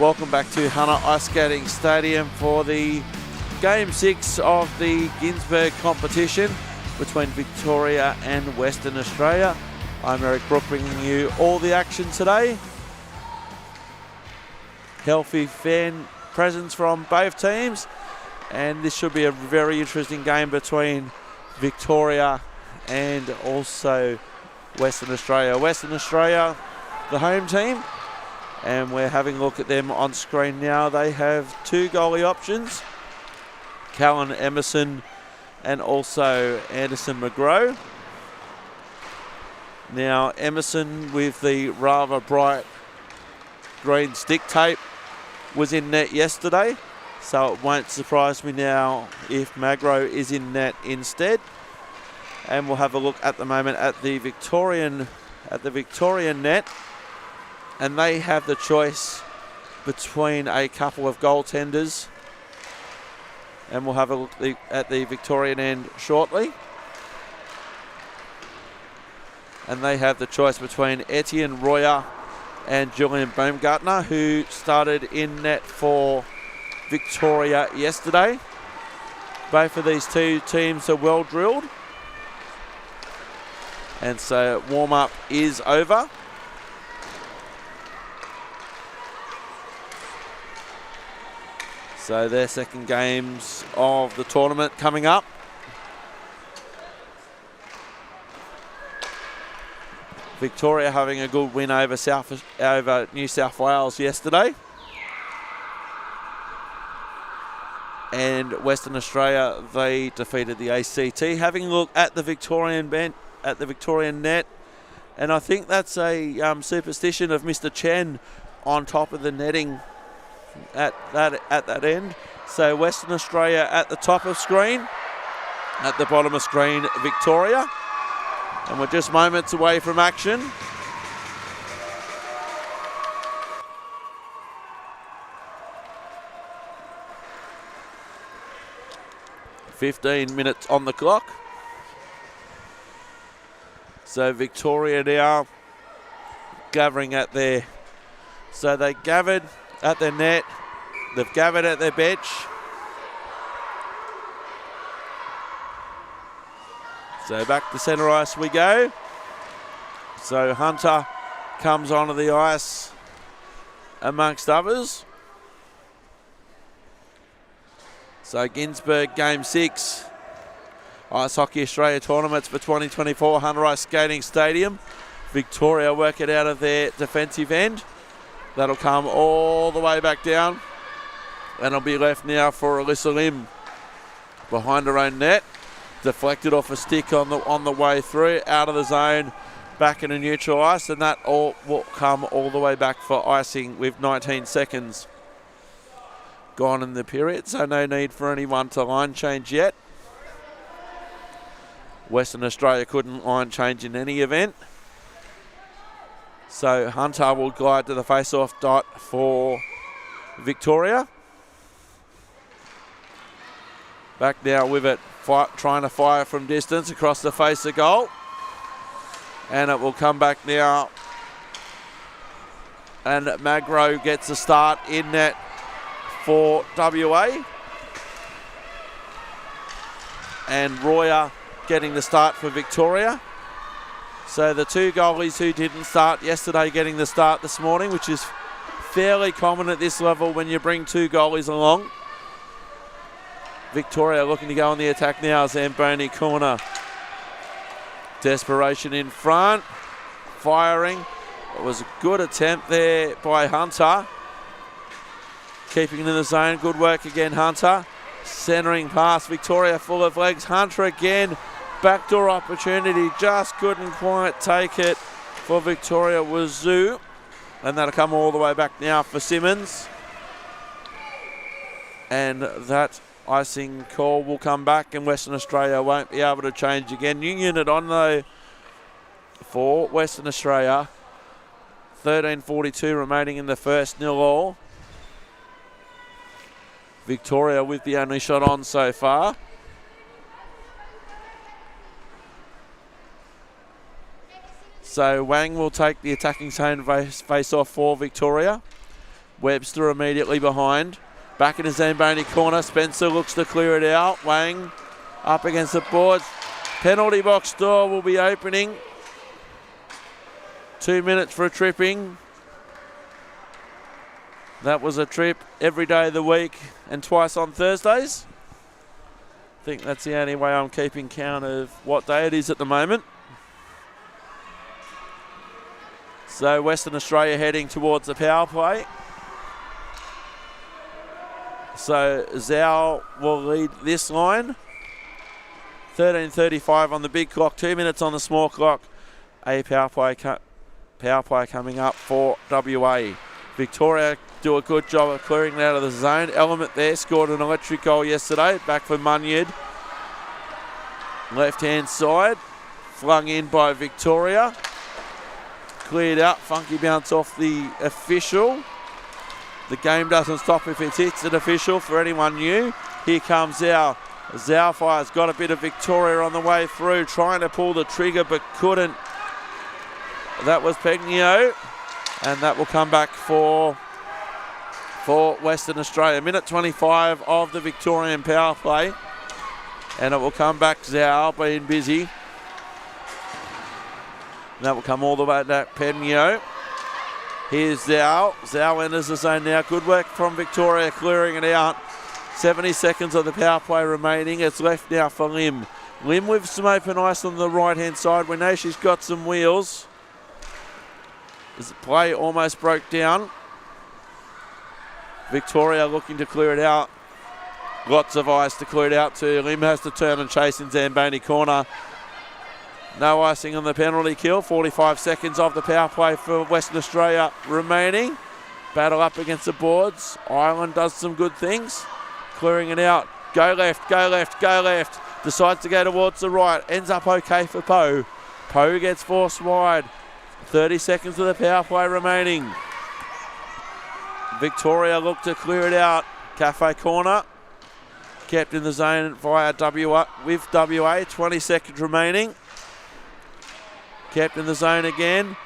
Welcome back to Hunter Ice Skating Stadium for the Game 6 of the Ginsberg competition between Victoria and Western Australia. I'm Eric Brook, bringing you all the action today. Healthy fan presence from both teams, and this should be a very interesting game between Victoria and also Western Australia. Western Australia, the home team, and we're having a look at them on screen now. They have two goalie options, Callan Emerson and also Anderson McGraw. Now Emerson, with the rather bright green stick tape, was in net yesterday, so it won't surprise me now if Magro is in net instead. And we'll have a look at the moment at the Victorian net, and they have the choice between a couple of goaltenders, and we'll have a look at the Victorian end shortly. And they have the choice between Etienne Royer and Julian Baumgartner, who started in net for Victoria yesterday. Both of these two teams are well drilled, and so warm-up is over. So their second games of the tournament coming up. Victoria having a good win over New South Wales yesterday. And Western Australia, they defeated the ACT. Having a look at the Victorian net, and I think that's a superstition of Mr. Chen on top of the netting at that end. So Western Australia at the top of screen, at the bottom of screen Victoria, and we're just moments away from action. "15 minutes on the clock." So Victoria now gathering at their, so they gathered at their net, they've gathered at their bench. So back to centre ice we go. So Hunter comes onto the ice amongst others. So Ginsberg Game 6 Ice Hockey Australia tournaments for 2024 Hunter Ice Skating Stadium. Victoria work it out of their defensive end. That'll come all the way back down, and it'll be left now for Alyssa Lim behind her own net. Deflected off a stick on the way through, out of the zone, back into neutral ice, and that all will come all the way back for icing with 19 seconds gone in the period, so no need for anyone to line change yet. Western Australia couldn't line change in any event. So Hunter will glide to the face-off dot for Victoria. Back now with it, trying to fire from distance across the face of goal. And it will come back now. And Magro gets a start in net for WA. And Royer getting the start for Victoria. So the two goalies who didn't start yesterday getting the start this morning, which is fairly common at this level when you bring two goalies along. Victoria looking to go on the attack now. Zamboni corner. Desperation in front. Firing. It was a good attempt there by Hunter. Keeping it in the zone. Good work again, Hunter. Centering pass. Victoria full of legs. Hunter again. Backdoor opportunity, just couldn't quite take it for Victoria Wazoo. And that'll come all the way back now for Simmons. And that icing call will come back, and Western Australia won't be able to change again. New unit on though for Western Australia. 13:42 remaining in the first, 0-0. Victoria with the only shot on so far. So Wang will take the attacking zone face-off for Victoria. Webster immediately behind. Back in the Zamboni corner. Spencer looks to clear it out. Wang up against the boards. Penalty box door will be opening. 2 minutes for a tripping. That was a trip every day of the week and twice on Thursdays. I think that's the only way I'm keeping count of what day it is at the moment. So Western Australia heading towards the power play. So Zhao will lead this line. 13:35 on the big clock, 2 minutes on the small clock. A power play coming up for WA. Victoria do a good job of clearing it out of the zone. Element there scored an electric goal yesterday. Back for Munyard. Left-hand side. Flung in by Victoria. Cleared out. Funky bounce off the official. The game doesn't stop if it hits an official for anyone new. Here comes Zhao. Zhao fires. Got a bit of Victoria on the way through. Trying to pull the trigger but couldn't. That was Pegnio. And that will come back for Western Australia. Minute 25 of the Victorian power play. And it will come back Zhao being busy. And that will come all the way to Pegnio. Here's Zhao. Zhao enters the zone now. Good work from Victoria clearing it out. 70 seconds of the power play remaining. It's left now for Lim. Lim with some open ice on the right-hand side. We know she's got some wheels. As the play almost broke down. Victoria looking to clear it out. Lots of ice to clear it out to. Lim has to turn and chase in Zamboni corner. No icing on the penalty kill. 45 seconds of the power play for Western Australia remaining. Battle up against the boards. Ireland does some good things. Clearing it out. Go left, go left, go left. Decides to go towards the right. Ends up okay for Poe. Poe gets forced wide. 30 seconds of the power play remaining. Victoria look to clear it out. Cafe corner. Kept in the zone via WA with WA. 20 seconds remaining. Kept in the zone again.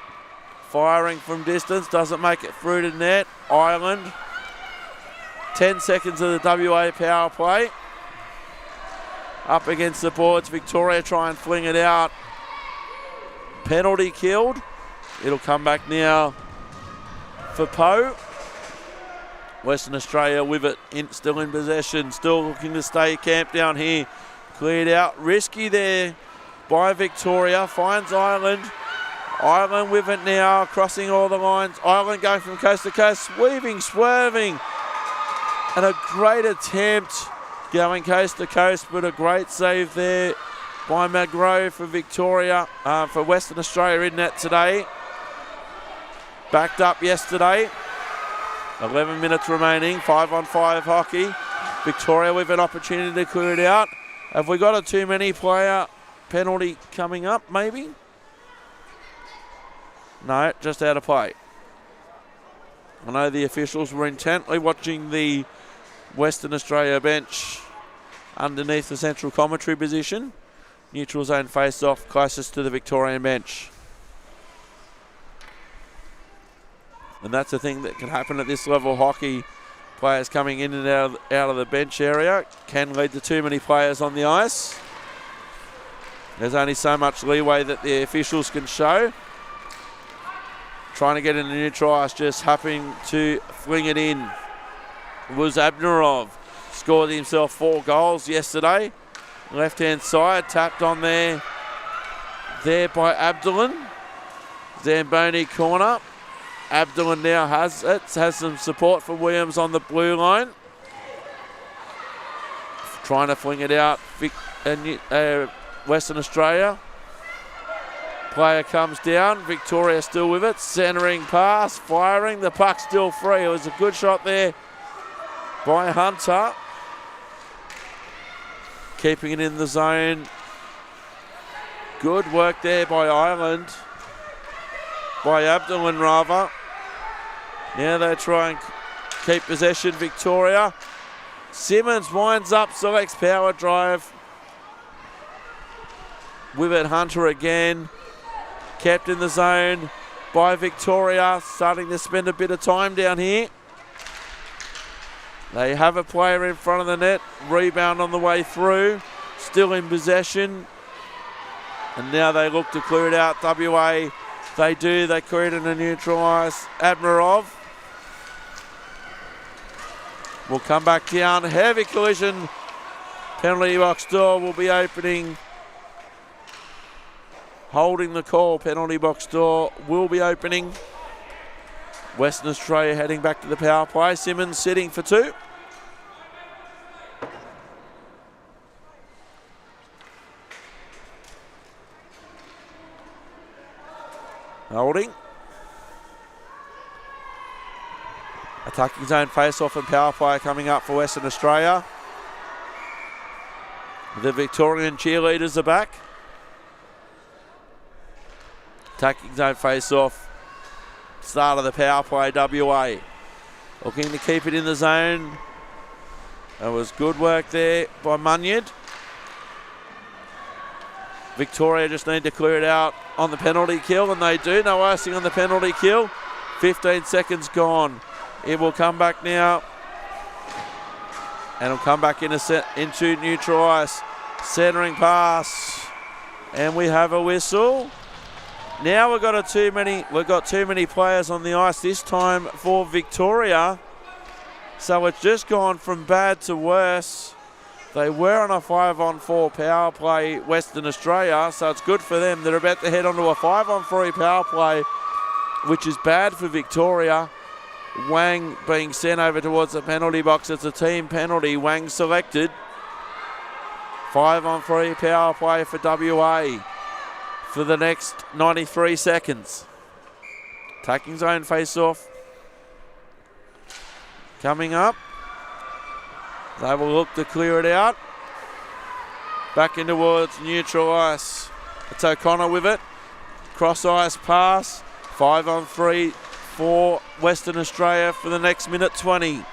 Firing from distance. Doesn't make it through to net. Ireland. 10 seconds of the WA power play. Up against the boards. Victoria try and fling it out. Penalty killed. It'll come back now for Poe. Western Australia with it still in possession. Still looking to stay camped down here. Cleared out. Risky there by Victoria. Finds Ireland. Ireland with it now. Crossing all the lines. Ireland going from coast to coast. Weaving, swerving. And a great attempt going coast to coast. But a great save there by Magro for Victoria. For Western Australia in net today. Backed up yesterday. 11 minutes remaining. 5-on-5 hockey. Victoria with an opportunity to clear it out. Have we got a too many player penalty coming up, maybe? No, just out of play. I know the officials were intently watching the Western Australia bench underneath the central commentary position. Neutral zone face-off closest to the Victorian bench. And that's the thing that can happen at this level of hockey. Players coming in and out of the bench area can lead to too many players on the ice. There's only so much leeway that the officials can show. Trying to get in the neutral ice, just happening to fling it in was Abnerov. Scored himself 4 goals yesterday. Left-hand side, tapped on there by Abdullan. Zamboni corner. Abdullan now has some support for Williams on the blue line. Trying to fling it out. Western Australia. Player comes down. Victoria still with it. Centering pass. Firing. The puck still free. It was a good shot there by Hunter. Keeping it in the zone. Good work there by Ireland. By Abdullan rather. Now they try and keep possession. Victoria. Simmons winds up. Selects power drive. With it Hunter again. Kept in the zone by Victoria. Starting to spend a bit of time down here. They have a player in front of the net. Rebound on the way through. Still in possession. And now they look to clear it out. WA, they do. They clear it in a neutral ice. Admirov will come back down. Heavy collision. Penalty box door will be opening. Holding the call. Penalty box door will be opening. Western Australia heading back to the power play. Simmons sitting for 2. Holding. Attacking zone face-off and power play coming up for Western Australia. The Victorian cheerleaders are back. Attacking zone face-off. Start of the power play, WA. Looking to keep it in the zone. That was good work there by Munyard. Victoria just need to clear it out on the penalty kill, and they do. No icing on the penalty kill. 15 seconds gone. It will come back now. And it'll come back into neutral ice. Centering pass. And we have a whistle. Now we've got too many players on the ice this time for Victoria. So it's just gone from bad to worse. They were on a 5-on-4 power play, Western Australia, so it's good for them. They're about to head onto a 5-on-3 power play, which is bad for Victoria. Wang being sent over towards the penalty box. It's a team penalty. Wang selected. 5-on-3 power play for WA for the next 93 seconds. Attacking zone face-off. Coming up. They will look to clear it out. Back in towards neutral ice. It's O'Connor with it. Cross ice pass. 5-on-3 for Western Australia for the next minute 20.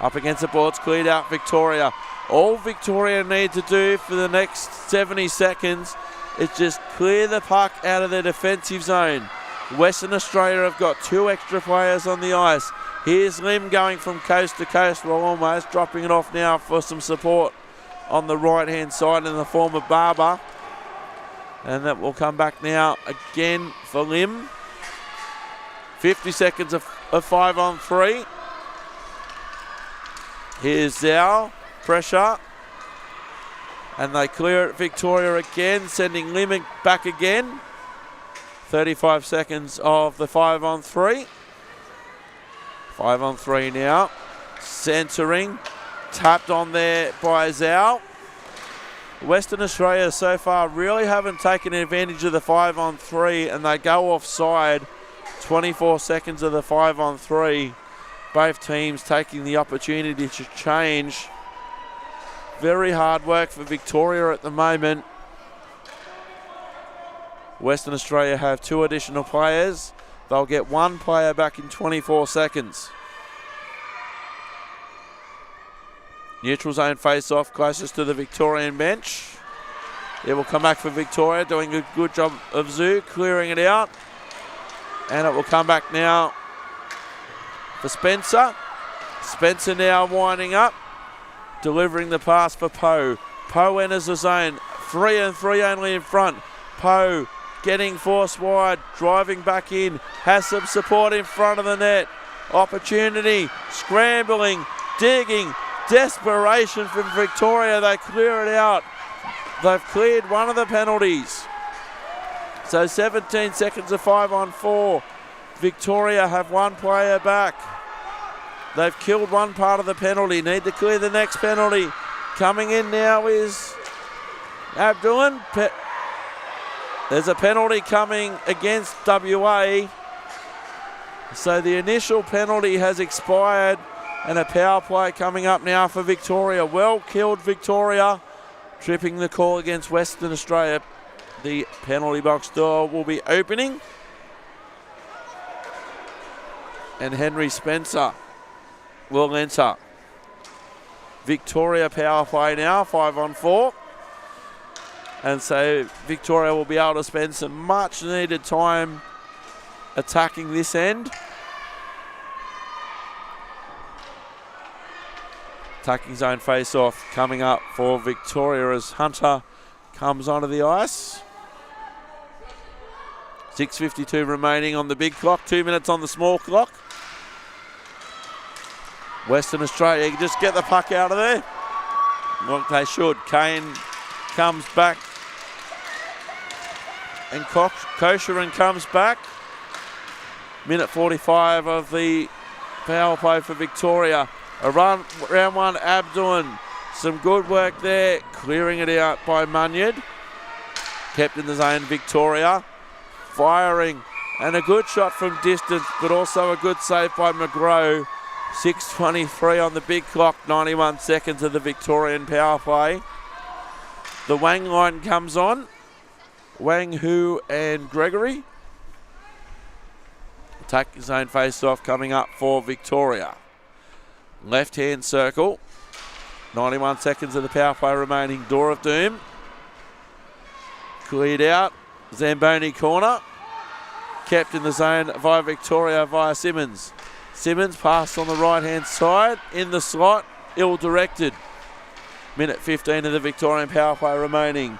Up against the boards, cleared out Victoria. All Victoria need to do for the next 70 seconds is just clear the puck out of their defensive zone. Western Australia have got 2 extra players on the ice. Here's Lim going from coast to coast. Well, almost dropping it off now for some support on the right-hand side in the form of Barber. And that will come back now again for Lim. 50 seconds of 5-on-3. Here's Zhao. Pressure. And they clear it. Victoria again, sending Lim back again. 35 seconds of the 5-on-3. 5-on-3 now. Centering. Tapped on there by Zhao. Western Australia so far really haven't taken advantage of the 5-on-3, and they go offside. 24 seconds of the 5-on-3. Both teams taking the opportunity to change. Very hard work for Victoria at the moment. Western Australia have 2 additional players. They'll get 1 player back in 24 seconds. Neutral zone face-off closest to the Victorian bench. It will come back for Victoria, doing a good job of Zoo, clearing it out. And it will come back now for Spencer. Spencer now winding up, delivering the pass for Poe. Poe enters the zone, 3-on-3 only in front. Poe getting forced wide, driving back in, has some support in front of the net. Opportunity, scrambling, digging, desperation from Victoria. They clear it out. They've cleared one of the penalties. So 17 seconds of 5-on-4. Victoria have 1 player back. They've killed one part of the penalty. Need to clear the next penalty. Coming in now is Abdullan. There's a penalty coming against WA. So the initial penalty has expired, and a power play coming up now for Victoria. Well killed, Victoria. Tripping the call against Western Australia. The penalty box door will be opening. And Henry Spencer will enter. Victoria power play now, 5-on-4. And so Victoria will be able to spend some much needed time attacking this end. Attacking zone face-off coming up for Victoria as Hunter comes onto the ice. 6:52 remaining on the big clock, 2 minutes on the small clock. Western Australia just get the puck out of there. Well, they should. Kane comes back. And Kosherin comes back. Minute 45 of the power play for Victoria. Round one, Abduin. Some good work there. Clearing it out by Munyard. Kept in the zone, Victoria. Firing. And a good shot from distance, but also a good save by McGraw. 6:23 on the big clock, 91 seconds of the Victorian power play. The Wang line comes on. Wang, Hu and Gregory. Attack zone face-off coming up for Victoria. Left-hand circle. 91 seconds of the power play remaining. Door of Doom. Cleared out. Zamboni corner. Kept in the zone via Victoria via Simmons. Simmons passed on the right-hand side. In the slot. Ill-directed. Minute 15 of the Victorian power play remaining.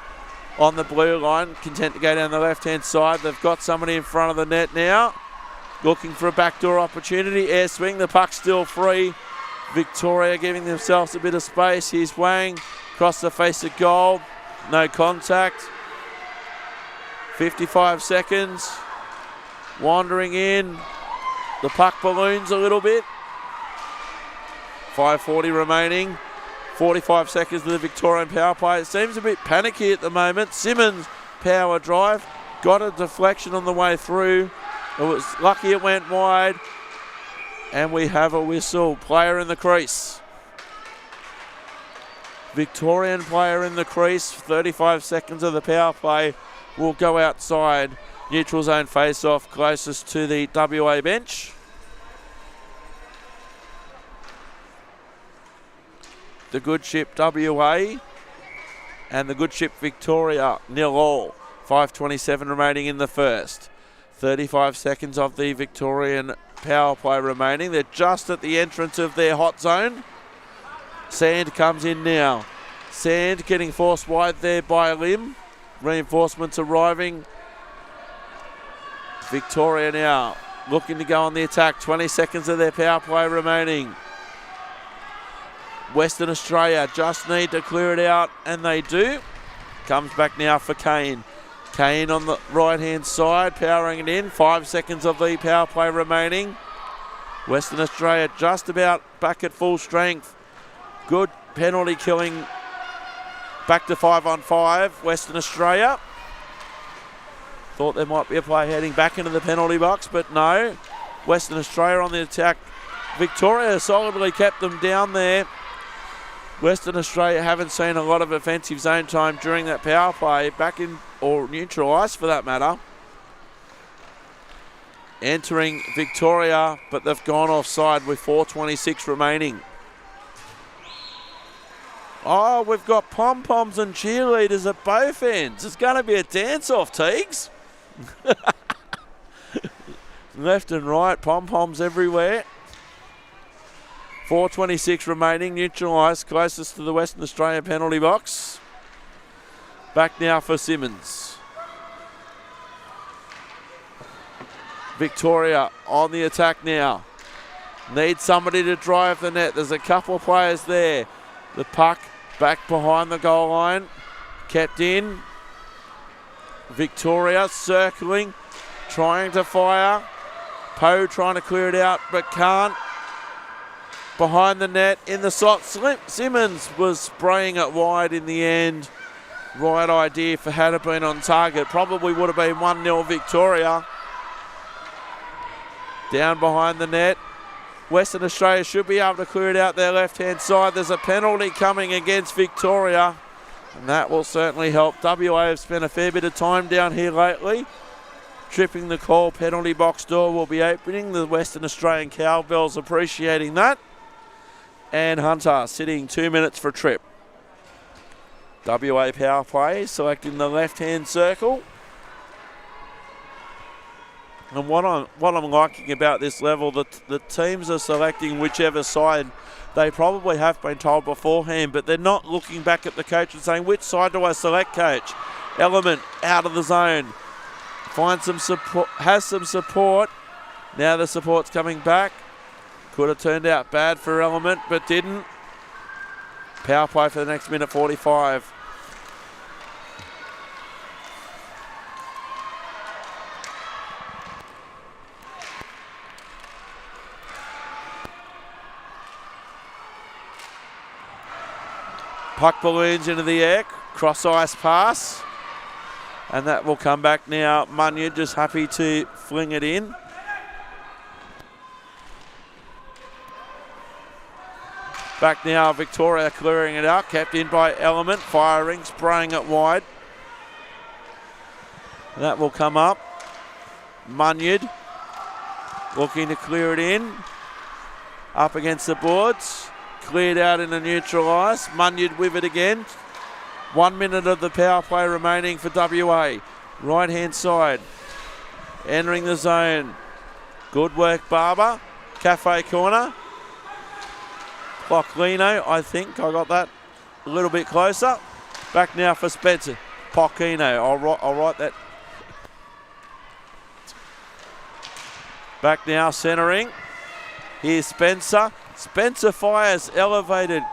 On the blue line, content to go down the left-hand side. They've got somebody in front of the net now. Looking for a backdoor opportunity. Air swing, the puck's still free. Victoria giving themselves a bit of space. Here's Wang, across the face of goal. No contact. 55 seconds. Wandering in. The puck balloons a little bit. 5:40 remaining. 45 seconds of the Victorian power play. It seems a bit panicky at the moment. Simmons, power drive. Got a deflection on the way through. It was lucky it went wide. And we have a whistle. Player in the crease. Victorian player in the crease. 35 seconds of the power play will go outside. Neutral zone face-off closest to the WA bench. The good ship WA and the good ship Victoria 0-0. 5:27 remaining in the first. 35 seconds of the Victorian power play remaining. They're just at the entrance of their hot zone. Sand comes in now. Sand getting forced wide there by Lim. Reinforcements arriving. Victoria now looking to go on the attack. 20 seconds of their power play remaining. Western Australia just need to clear it out, and they do. Comes back now for Kane. Kane on the right-hand side, powering it in. 5 seconds of the power play remaining. Western Australia just about back at full strength. Good penalty killing. Back to 5-on-5, Western Australia. Thought there might be a play heading back into the penalty box, but no. Western Australia on the attack. Victoria solidly kept them down there. Western Australia haven't seen a lot of offensive zone time during that power play, back in, or neutral ice for that matter. Entering Victoria, but they've gone offside with 4:26 remaining. Oh, we've got pom-poms and cheerleaders at both ends. It's going to be a dance-off, Teagues. Left and right, pom-poms everywhere. 4:26 remaining, neutral ice, closest to the Western Australian penalty box. Back now for Simmons. Victoria on the attack now. Needs somebody to drive the net. There's a couple of players there. The puck back behind the goal line. Kept in. Victoria circling, trying to fire. Poe trying to clear it out, but can't. Behind the net, in the slot, Simmons was spraying it wide in the end. Right idea for had it been on target. Probably would have been 1-0 Victoria. Down behind the net. Western Australia should be able to clear it out their left-hand side. There's a penalty coming against Victoria, and that will certainly help. WA have spent a fair bit of time down here lately. Tripping the call, penalty box door will be opening. The Western Australian cowbells appreciating that. And Hunter sitting 2 minutes for a trip. WA power play, selecting the left-hand circle. And what I'm liking about this level, the teams are selecting whichever side They probably have been told beforehand, but they're not looking back at the coach and saying, which side do I select, coach? Element out of the zone. Finds some support, has some support. Now the support's coming back. Could have turned out bad for Element, but didn't. Power play for the next minute 45. Puck balloons into the air, cross ice pass. And that will come back now. Munyard just happy to fling it in. Back now, Victoria clearing it out, kept in by Element, firing, spraying it wide. That will come up. Munyard looking to clear it in. Up against the boards. Cleared out in the neutral ice. Munyard with it again. 1 minute of the power play remaining for WA. Right hand side. Entering the zone. Good work, Barber. Cafe corner. Pochino, I think. I got that a little bit closer. Back now for Spencer. Pochino. I'll write that. Back now centering. Here's Spencer. Spencer fires, elevated.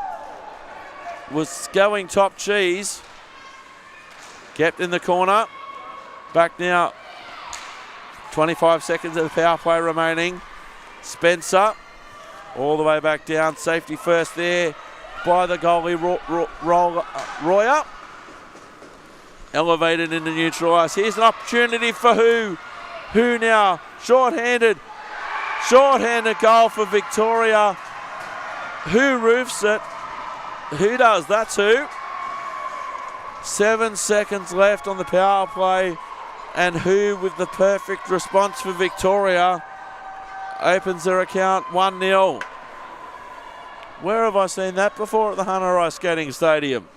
Was going top cheese. Kept in the corner. Back now. 25 seconds of the power play remaining. Spencer. All the way back down. Safety first there by the goalie Royer. Elevated into neutral ice. Here's an opportunity for who? Who now? Shorthanded. Shorthanded goal for Victoria. Who roofs it? Who does? That's who. 7 seconds left on the power play. And who, with the perfect response for Victoria, opens their account 1-0. Where have I seen that before? At the Hunter Ice Skating Stadium.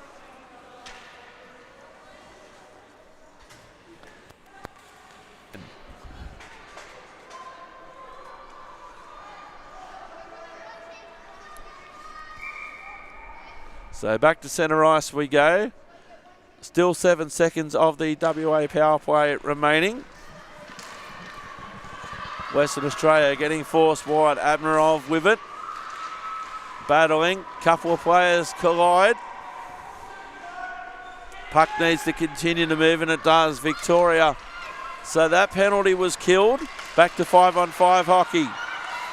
So back to centre ice we go. Still 7 seconds of the WA power play remaining. Western Australia getting forced wide. Admirov with it. Battling. Couple of players collide. Puck needs to continue to move, and it does. Victoria. So that penalty was killed. Back to 5-on-5 hockey.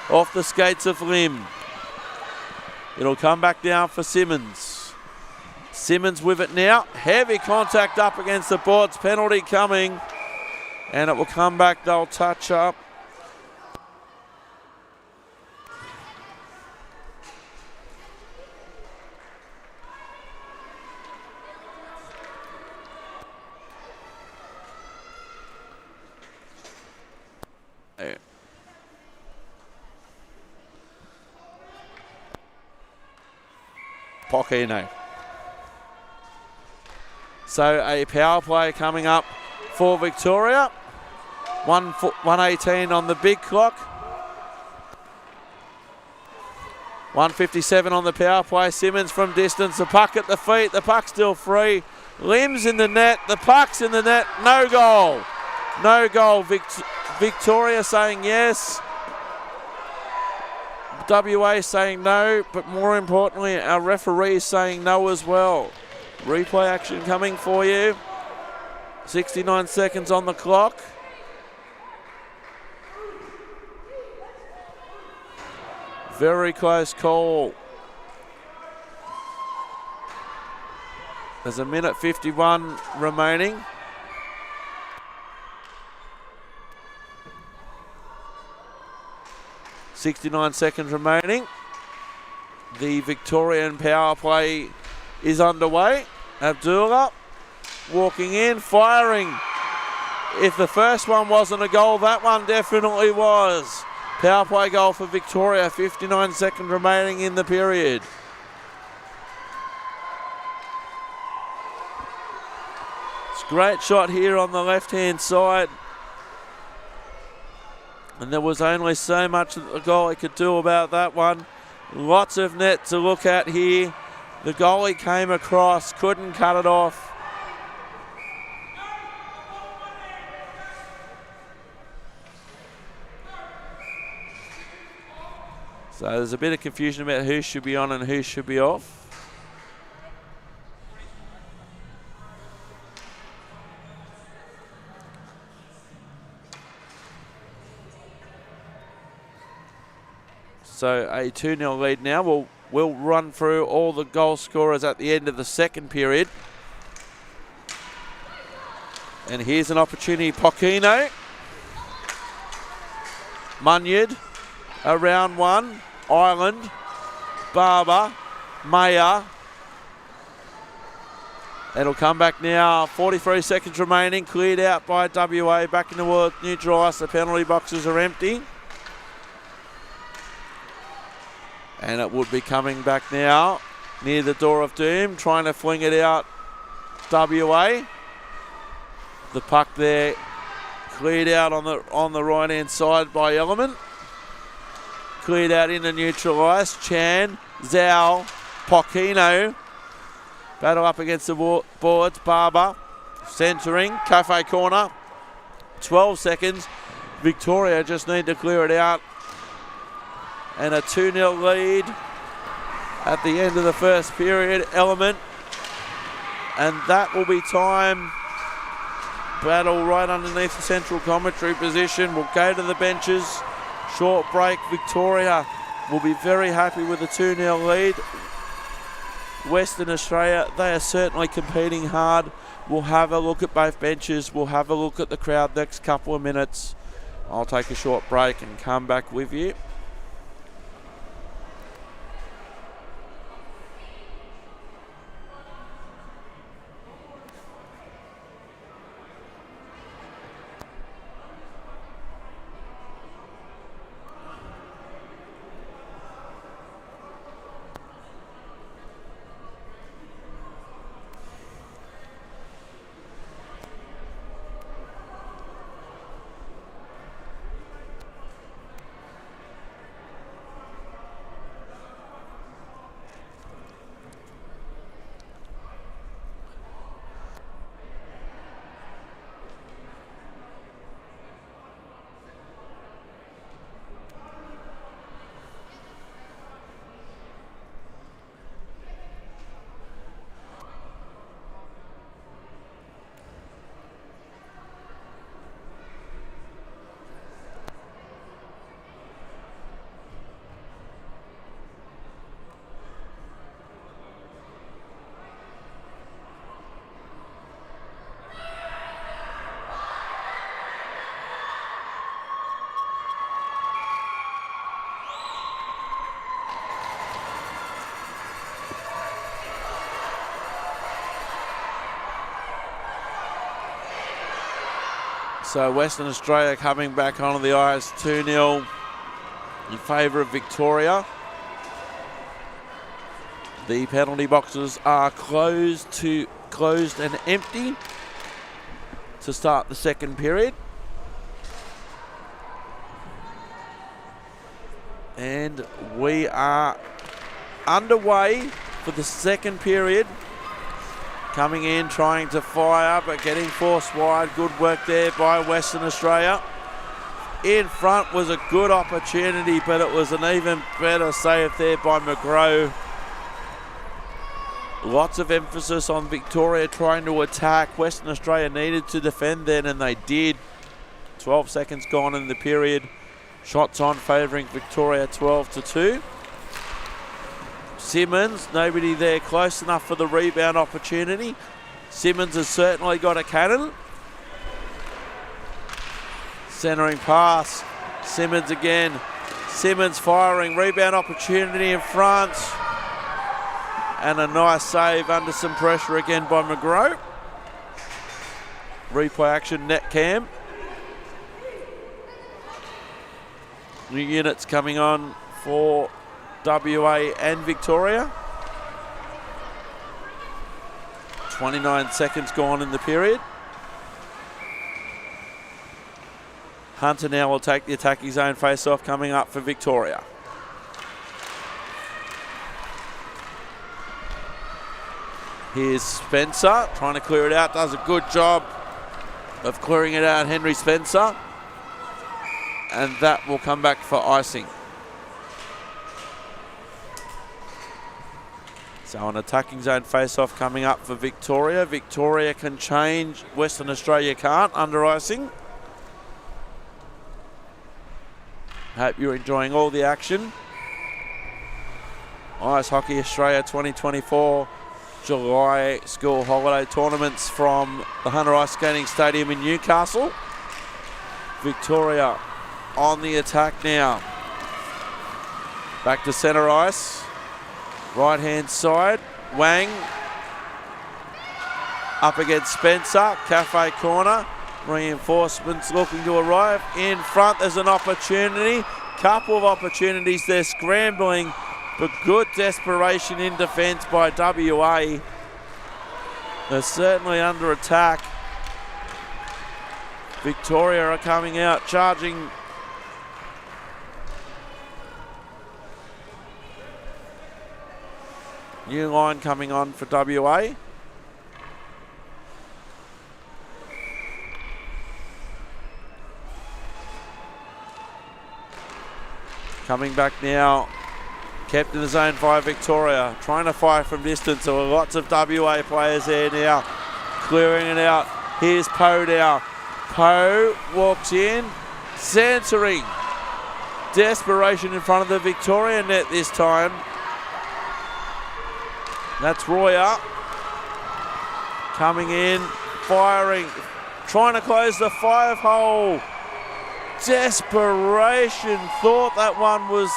Off the skates of Lim. It'll come back down for Simmons. Simmons with it now. Heavy contact up against the boards. Penalty coming. And it will come back. They'll touch up. Pochino. So a power play coming up for Victoria. 1:18 on the big clock. 1:57 on the power play. Simmons from distance. The puck at the feet. The puck's still free. Lim's in the net. The puck's in the net. No goal. No goal. Victoria saying yes. WA saying no, but more importantly, our referees saying no as well. Replay action coming for you. 69 seconds on the clock. Very close call. There's a minute 51 remaining. .69 seconds remaining. The Victorian power play is underway. Abdullah walking in, firing. If the first one wasn't a goal, that one definitely was. Power play goal for Victoria, 59 seconds remaining in the period. It's a great shot here on the left-hand side. And there was only so much that the goalie could do about that one. Lots of net to look at here. The goalie came across, couldn't cut it off. So there's a bit of confusion about who should be on and who should be off. So a 2-0 lead now. We'll run through all the goal scorers at the end of the second period. And here's an opportunity. Pochino. Munyard. Around one. Island. Barber. Mayer. It'll come back now. 43 seconds remaining. Cleared out by WA. Back in the neutral ice. The penalty boxes are empty. And it would be coming back now near the door of doom, trying to fling it out WA. The puck there cleared out on the right-hand side by Element. Cleared out into neutral ice. Chan, Zhao, Pochino. Battle up against the boards. Barber centering. Cafe corner. 12 seconds. Victoria just need to clear it out. And a 2-0 lead at the end of the first period. Element. And that will be time. Battle right underneath the central commentary position. We'll go to the benches. Short break. Victoria will be very happy with the 2-0 lead. Western Australia, they are certainly competing hard. We'll have a look at both benches. We'll have a look at the crowd next couple of minutes. I'll take a short break and come back with you. So Western Australia coming back onto the ice 2-0 in favour of Victoria. The penalty boxes are closed and empty to start the second period. And we are underway for the second period. Coming in, trying to fire, but getting forced wide. Good work there by Western Australia. In front was a good opportunity, but it was an even better save there by McGrow. Lots of emphasis on Victoria trying to attack. Western Australia needed to defend then, and they did. 12 seconds gone in the period. Shots on favouring Victoria 12-2. Simmons, nobody there close enough for the rebound opportunity. Simmons has certainly got a cannon. Centering pass. Simmons again. Simmons firing. Rebound opportunity in front. And a nice save under some pressure again by McGrow. Replay action, net cam. New units coming on for WA and Victoria. 29 seconds gone in the period. Hunter now will take the attacking zone face-off coming up for Victoria. Here's Spencer trying to clear it out. Does a good job of clearing it out, Henry Spencer. And that will come back for icing. So an attacking zone face-off coming up for Victoria. Victoria can change. Western Australia can't under icing. Hope you're enjoying all the action. Ice Hockey Australia 2024 July school holiday tournaments from the Hunter Ice Skating Stadium in Newcastle. Victoria on the attack now. Back to centre ice. Right hand side. Wang up against Spencer. Cafe corner. Reinforcements looking to arrive. In front there's an opportunity. Couple of opportunities there, scrambling, but good desperation in defence by WA. They're certainly under attack. Victoria are coming out, charging. New line coming on for WA. Coming back now, kept in the zone by Victoria, trying to fire from distance. There were lots of WA players there now, clearing it out. Here's Poe now. Poe walks in, centering. Desperation in front of the Victoria net this time. That's Royer. Coming in, firing, trying to close the 5-hole. Desperation, thought that one was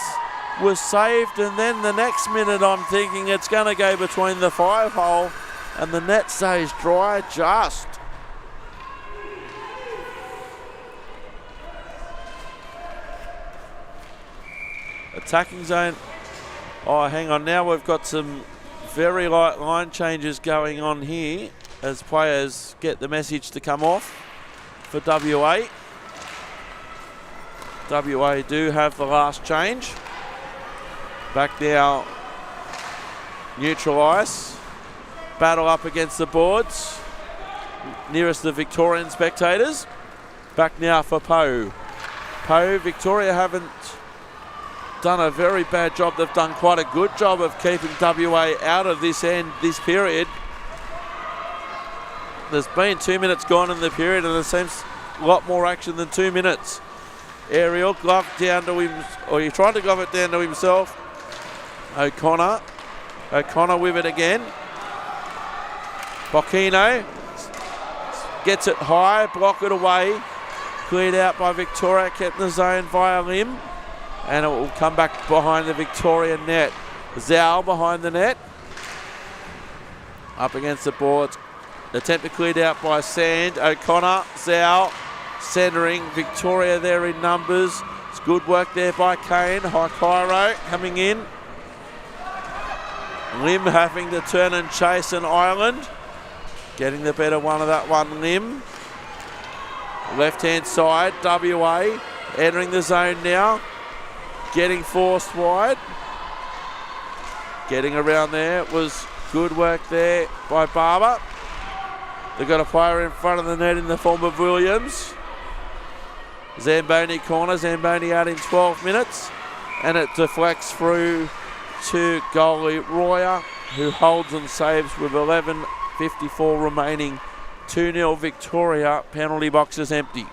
saved, and then the next minute I'm thinking it's going to go between the 5-hole and the net stays dry just. Attacking zone. Oh, hang on, now we've got some very light line changes going on here as players get the message to come off for WA. WA do have the last change. Back now, neutral ice. Battle up against the boards. Nearest the Victorian spectators. Back now for Poe. Poe, Victoria haven't done a very bad job. They've done quite a good job of keeping WA out of this period. There's been 2 minutes gone in the period, and there seems a lot more action than 2 minutes. Aerial glove down to him, or he tried to glove it down to himself. O'Connor with it again. Bocchino gets it high, block it away. Cleared out by Victoria, kept in the zone via Lim. And it will come back behind the Victorian net. Zhao behind the net. Up against the boards. Attempt to cleared out by Sand. O'Connor, Zhao. Centering, Victoria there in numbers. It's good work there by Kane. Haikairo coming in. Lim having to turn and chase an island. Getting the better one of that one, Lim. Left-hand side, WA. Entering the zone now. Getting forced wide. Getting around there. It was good work there by Barber. They've got a player in front of the net in the form of Williams. Zamboni corner, Zamboni out in 12 minutes, and it deflects through to goalie Royer, who holds and saves with 11:54 remaining. 2-0 Victoria, penalty box is empty.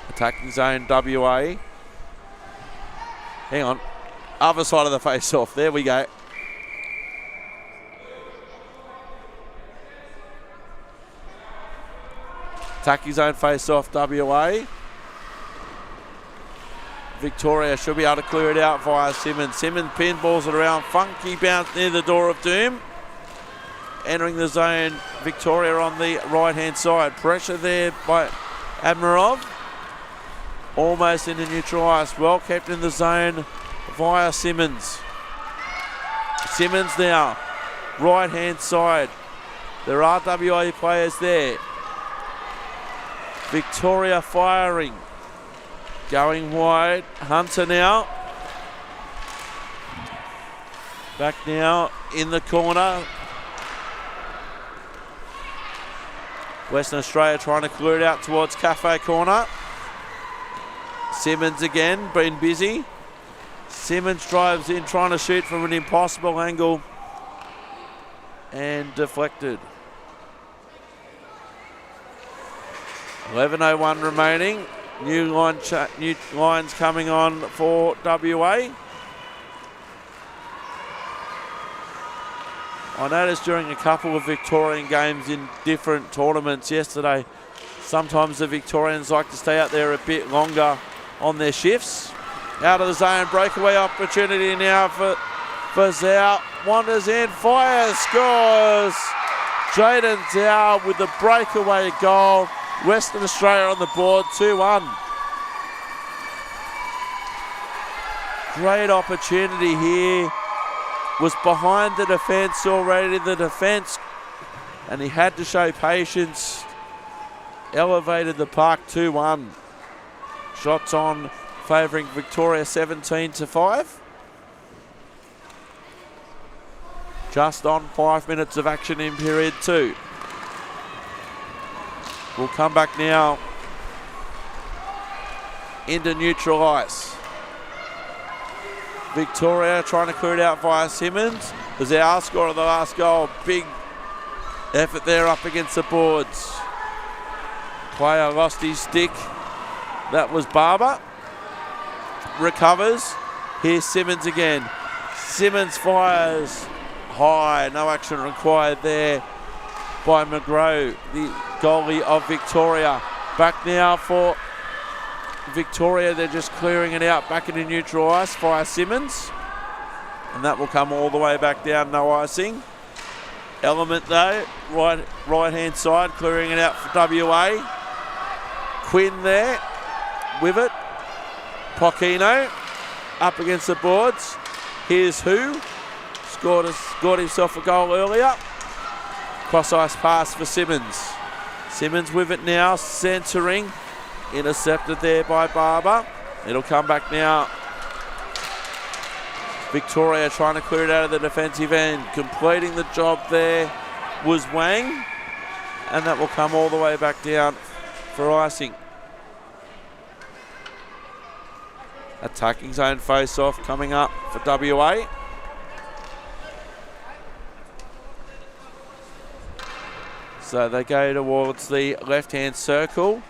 Attacking zone WA. Hang on, other side of the face-off, there we go. Attacking zone face-off WA. Victoria should be able to clear it out via Simmons. Simmons pinballs it around. Funky bounce near the door of doom. Entering the zone, Victoria on the right-hand side. Pressure there by Admirov. Almost into neutral ice. Well kept in the zone via Simmons. Simmons now, right-hand side. There are WA players there. Victoria firing. Going wide. Hunter now. Back now in the corner. Western Australia trying to clear it out towards Cafe corner. Simmons again, been busy. Simmons drives in, trying to shoot from an impossible angle and deflected. 11:01 remaining. New lines coming on for WA. I noticed during a couple of Victorian games in different tournaments yesterday, sometimes the Victorians like to stay out there a bit longer on their shifts. Out of the zone, breakaway opportunity now for Zhao. Wanders in, fires, scores. Jaden Zhao with the breakaway goal. Western Australia on the board, 2-1. Great opportunity here. Was behind the defence already, and he had to show patience. Elevated the park, 2-1. Shots on, favouring Victoria 17-5. Just on 5 minutes of action in period 2. We'll come back now into neutral ice. Victoria trying to clear it out via Simmons. As our score of the last goal. Big effort there up against the boards. Player lost his stick. That was Barber. Recovers. Here's Simmons again. Simmons fires high. No action required there by McGraw, the goalie of Victoria. Back now for Victoria. They're just clearing it out back into neutral ice via Simmons. And that will come all the way back down, no icing. Element though, right hand side, clearing it out for WA. Quinn there with it. Pochino up against the boards. Here's who scored himself a goal earlier. Cross ice pass for Simmons. Simmons with it now, centering. Intercepted there by Barber. It'll come back now. Victoria trying to clear it out of the defensive end. Completing the job there was Wang. And that will come all the way back down for icing. Attacking zone face-off coming up for WA. So they go towards the left-hand circle.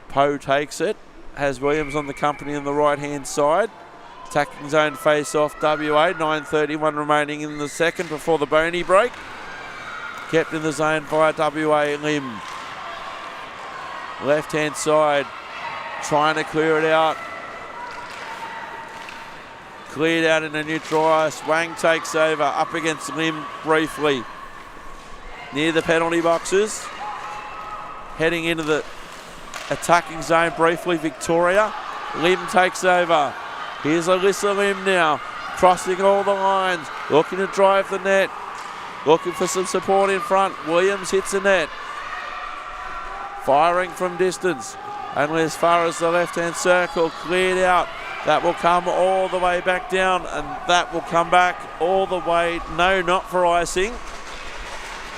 Poe takes it. Has Williams on the company on the right-hand side. Attacking zone face-off WA. 9:31 remaining in the second before the Boney break. Kept in the zone via WA Lim. Left-hand side. Trying to clear it out. Cleared out in a neutral ice. Wang takes over. Up against Lim briefly. Near the penalty boxes. Heading into the attacking zone briefly, Victoria. Lim takes over. Here's Alyssa Lim now. Crossing all the lines. Looking to drive the net. Looking for some support in front. Williams hits the net. Firing from distance. Only as far as the left-hand circle. Cleared out. That will come all the way back down. And that will come back all the way. No, not for icing.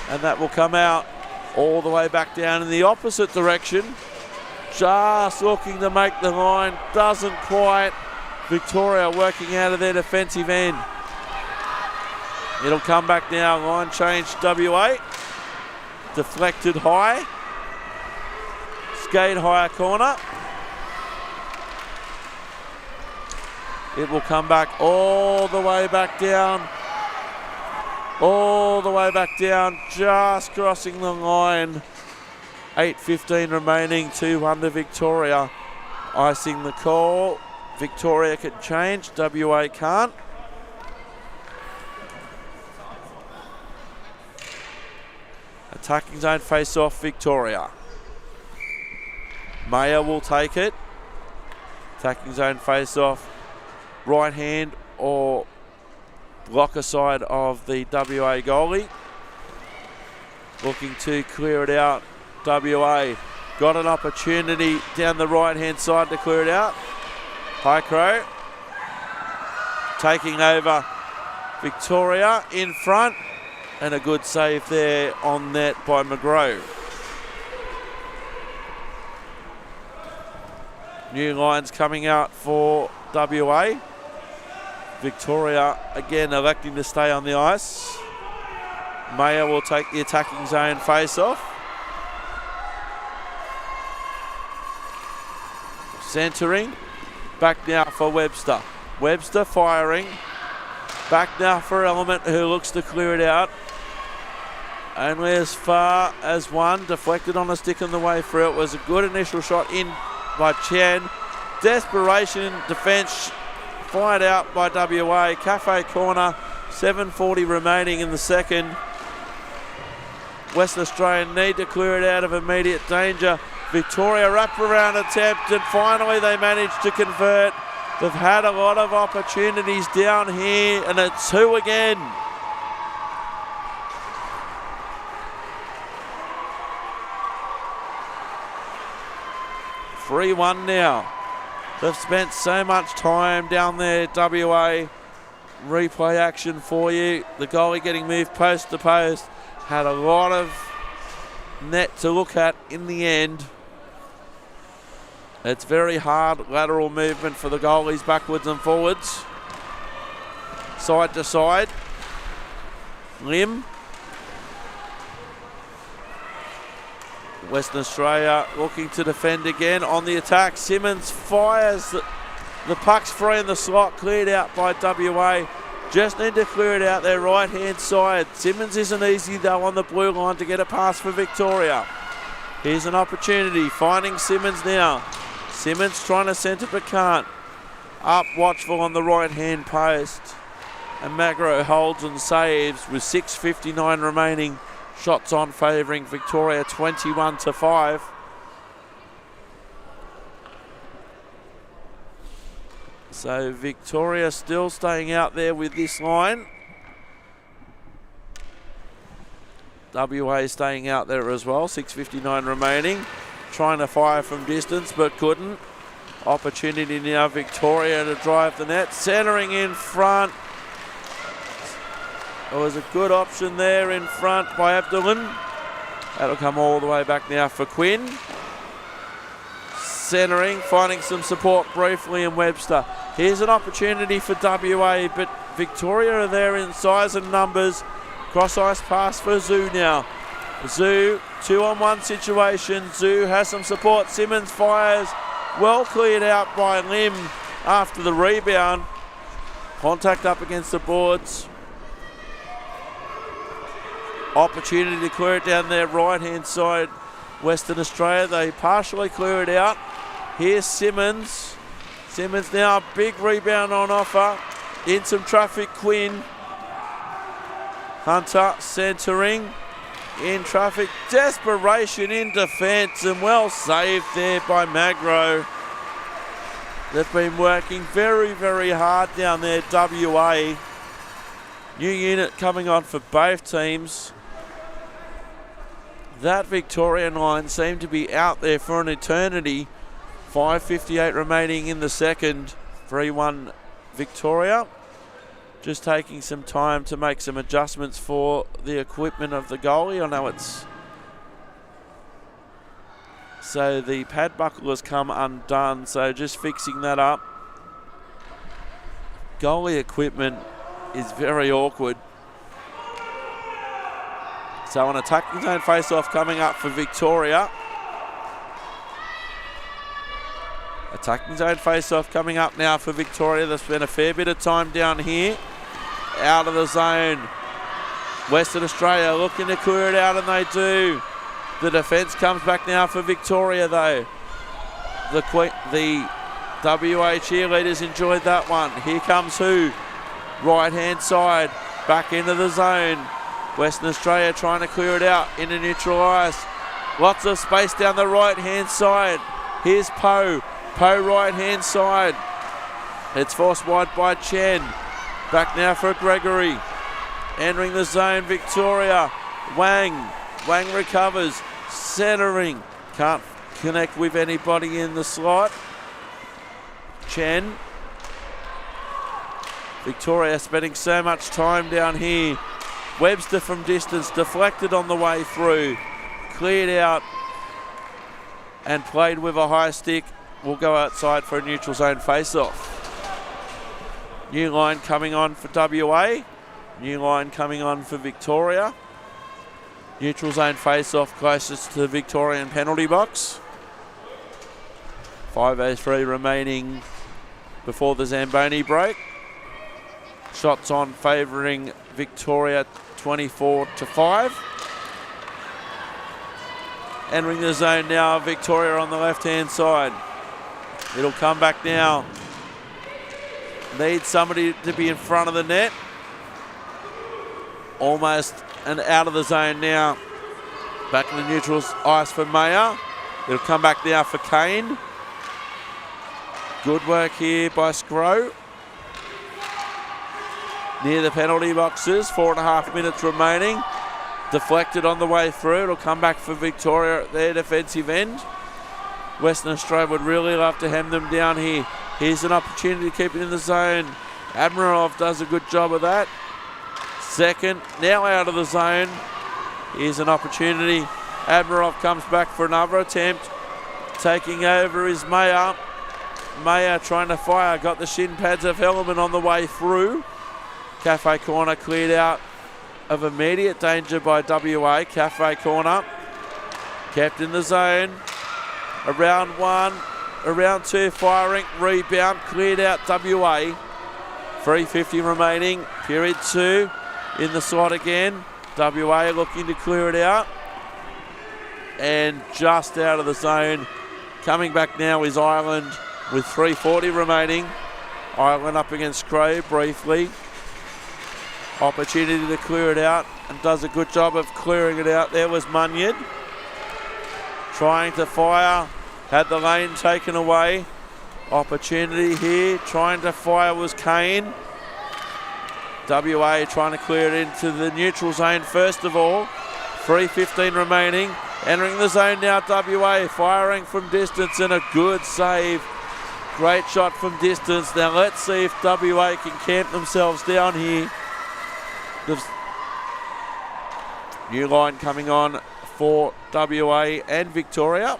And that will come out all the way back down in the opposite direction. Just looking to make the line. Doesn't quite. Victoria working out of their defensive end. It'll come back now. Line change WA. Deflected high. Skate higher corner. It will come back all the way back down. All the way back down, just crossing the line. 8:15 remaining, 2-1 to Victoria. Icing the call. Victoria can change, WA can't. Attacking zone face-off, Victoria. Mayer will take it. Attacking zone face-off, right hand or blocker side of the WA goalie. Looking to clear it out. WA got an opportunity down the right hand side to clear it out. High Crow taking over Victoria in front, and a good save there on net by McGraw. New lines coming out for WA. Victoria again electing to stay on the ice. Mayer will take the attacking zone face-off. Centering. Back now for Webster. Webster firing. Back now for Element, who looks to clear it out. Only as far as one. Deflected on a stick on the way through. It was a good initial shot in by Chen. Desperation defence fired out by WA. Cafe corner. 7:40 remaining in the second. Western Australia need to clear it out of immediate danger. Victoria wraparound attempt, and finally they managed to convert. They've had a lot of opportunities down here, and it's 2 again. (3-1) now. They've spent so much time down there, WA. Replay action for you. The goalie getting moved post to post. Had a lot of net to look at in the end. It's very hard lateral movement for the goalies backwards and forwards. Side to side. Lim. Western Australia looking to defend again on the attack. Simmons fires. The puck's free in the slot, cleared out by WA. Just need to clear it out their right-hand side. Simmons isn't easy though on the blue line to get a pass for Victoria. Here's an opportunity, finding Simmons now. Simmons trying to centre but can't. Up watchful on the right-hand post. And Magro holds and saves with 6:59 remaining. Shots on favouring Victoria 21-5. So Victoria still staying out there with this line. WA staying out there as well, 6:59 remaining. Trying to fire from distance but couldn't. Opportunity now, Victoria to drive the net. Centering in front. It was a good option there in front by Abdulin. That'll come all the way back now for Quinn. Centering, finding some support briefly in Webster. Here's an opportunity for WA, but Victoria are there in size and numbers. Cross-ice pass for Zhu now. Zhu, 2-on-1 situation. Zhu has some support. Simmons fires. Well cleared out by Lim after the rebound. Contact up against the boards. Opportunity to clear it down their right-hand side. Western Australia, they partially clear it out. Here's Simmons. Simmons now, a big rebound on offer. In some traffic, Quinn. Hunter centering. In traffic, desperation in defence, and well saved there by Magro. They've been working very, very hard down there, WA. New unit coming on for both teams. That Victorian line seemed to be out there for an eternity. 5:58 remaining in the second. 3-1 Victoria. Just taking some time to make some adjustments for the equipment of the goalie. I know it's... So the pad buckle has come undone, so just fixing that up. Goalie equipment is very awkward. So an attacking zone face-off coming up for Victoria. Attacking zone face-off coming up now for Victoria. They've spent a fair bit of time down here. Out of the zone. Western Australia looking to clear it out, and they do. The defence comes back now for Victoria though. The WA cheerleaders enjoyed that one. Here comes who? Right-hand side. Back into the zone. Western Australia trying to clear it out into neutral ice. Lots of space down the right-hand side. Here's Poe. Poe right-hand side. It's forced wide by Chen. Back now for Gregory. Entering the zone, Victoria. Wang. Wang recovers. Centering. Can't connect with anybody in the slot. Chen. Victoria spending so much time down here. Webster from distance, deflected on the way through. Cleared out and played with a high stick. Will go outside for a neutral zone face-off. New line coming on for WA. New line coming on for Victoria. Neutral zone face-off closest to the Victorian penalty box. 5:03 remaining before the Zamboni break. Shots on favouring Victoria 24-5. Entering the zone now, Victoria on the left-hand side. It'll come back now. Needs somebody to be in front of the net. Almost and out of the zone now. Back in the neutral ice for Mayer. It'll come back now for Kane. Good work here by Scrow. Near the penalty boxes, 4.5 minutes remaining. Deflected on the way through. It'll come back for Victoria at their defensive end. Western Australia would really love to hem them down here. Here's an opportunity to keep it in the zone. Admirov does a good job of that. Second, now out of the zone. Here's an opportunity. Admirov comes back for another attempt. Taking over is Mayer. Mayer trying to fire. Got the shin pads of Hellman on the way through. Cafe corner cleared out of immediate danger by WA. Cafe corner kept in the zone. Around one, around two firing. Rebound cleared out WA. 3:50 remaining. Period 2 in the slot again. WA looking to clear it out. And just out of the zone. Coming back now is Ireland with 3:40 remaining. Ireland up against Crow briefly. Opportunity to clear it out and does a good job of clearing it out. There was Munyard. Trying to fire. Had the lane taken away. Opportunity here. Trying to fire was Kane. WA trying to clear it into the neutral zone first of all. 3:15 remaining. Entering the zone now, WA firing from distance and a good save. Great shot from distance. Now let's see if WA can camp themselves down here. New line coming on for WA and Victoria.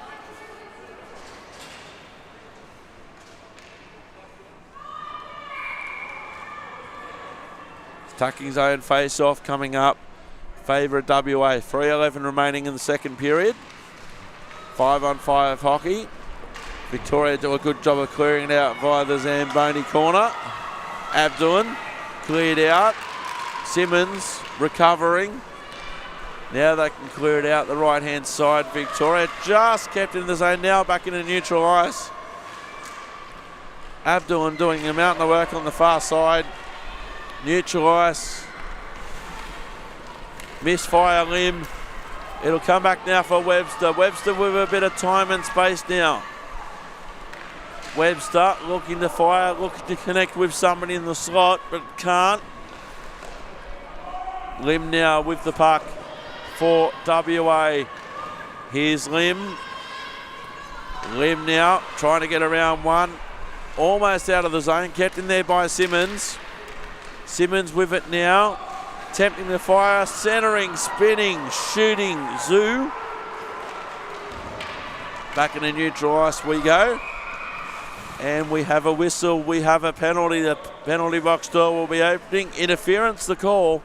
Tucking zone face-off coming up. Favour of WA. 3:11 remaining in the second period. 5-on-5 hockey. Victoria do a good job of clearing it out via the Zamboni corner. Abdulin cleared out. Simmons recovering. Now they can clear it out the right-hand side. Victoria just kept in the zone now, back into neutral ice. Abdulin doing a mountain of work on the far side. Neutral ice. Misfire limb. It'll come back now for Webster. Webster with a bit of time and space now. Webster looking to fire, looking to connect with somebody in the slot, but can't. Lim now with the puck for WA. Here's Lim. Lim now trying to get around one. Almost out of the zone, kept in there by Simmons. Simmons with it now. Attempting to fire, centering, spinning, shooting, Zoo. Back in the neutral ice we go. And we have a whistle, we have a penalty. The penalty box door will be opening. Interference, the call.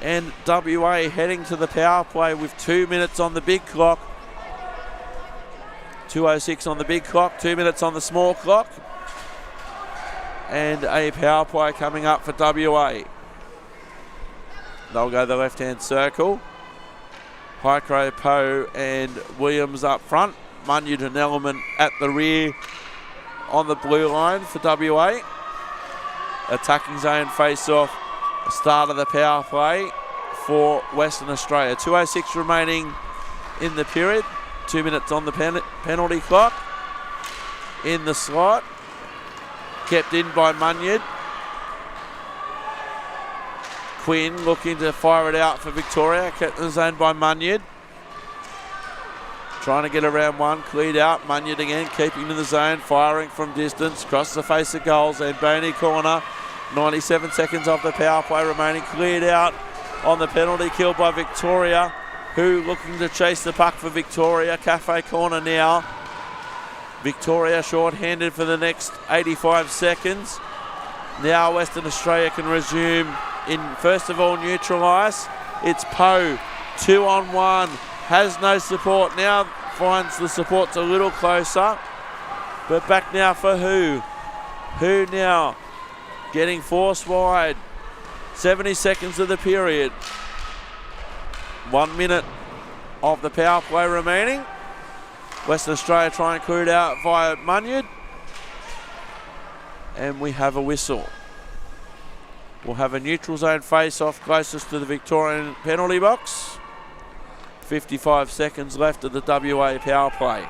And WA heading to the power play with 2 minutes on the big clock. 2:06 on the big clock, 2 minutes on the small clock. And a power play coming up for WA. They'll go the left-hand circle. Pycrow, Poe and Williams up front. Munyard and Element at the rear on the blue line for WA. Attacking zone face-off. Start of the power play for Western Australia. 2:06 remaining in the period. 2 minutes on the penalty clock. In the slot. Kept in by Munyard. Quinn looking to fire it out for Victoria. Kept in the zone by Munyard. Trying to get around one. Cleared out. Munyard again keeping in the zone. Firing from distance. Across the face of goals. And Boney corner. 97 seconds of the power play remaining. Cleared out on the penalty kill by Victoria, who looking to chase the puck for Victoria. Cafe corner now. Victoria short-handed for the next 85 seconds. Now Western Australia can resume in, first of all, neutral ice. It's Poe, 2-on-1, has no support. Now finds the support's a little closer. But back now for Who. Who now getting forced wide. 70 seconds of the period. 1 minute of the power play remaining. Western Australia try and clear it out via Munyard. And we have a whistle. We'll have a neutral zone face-off closest to the Victorian penalty box. 55 seconds left of the WA power play.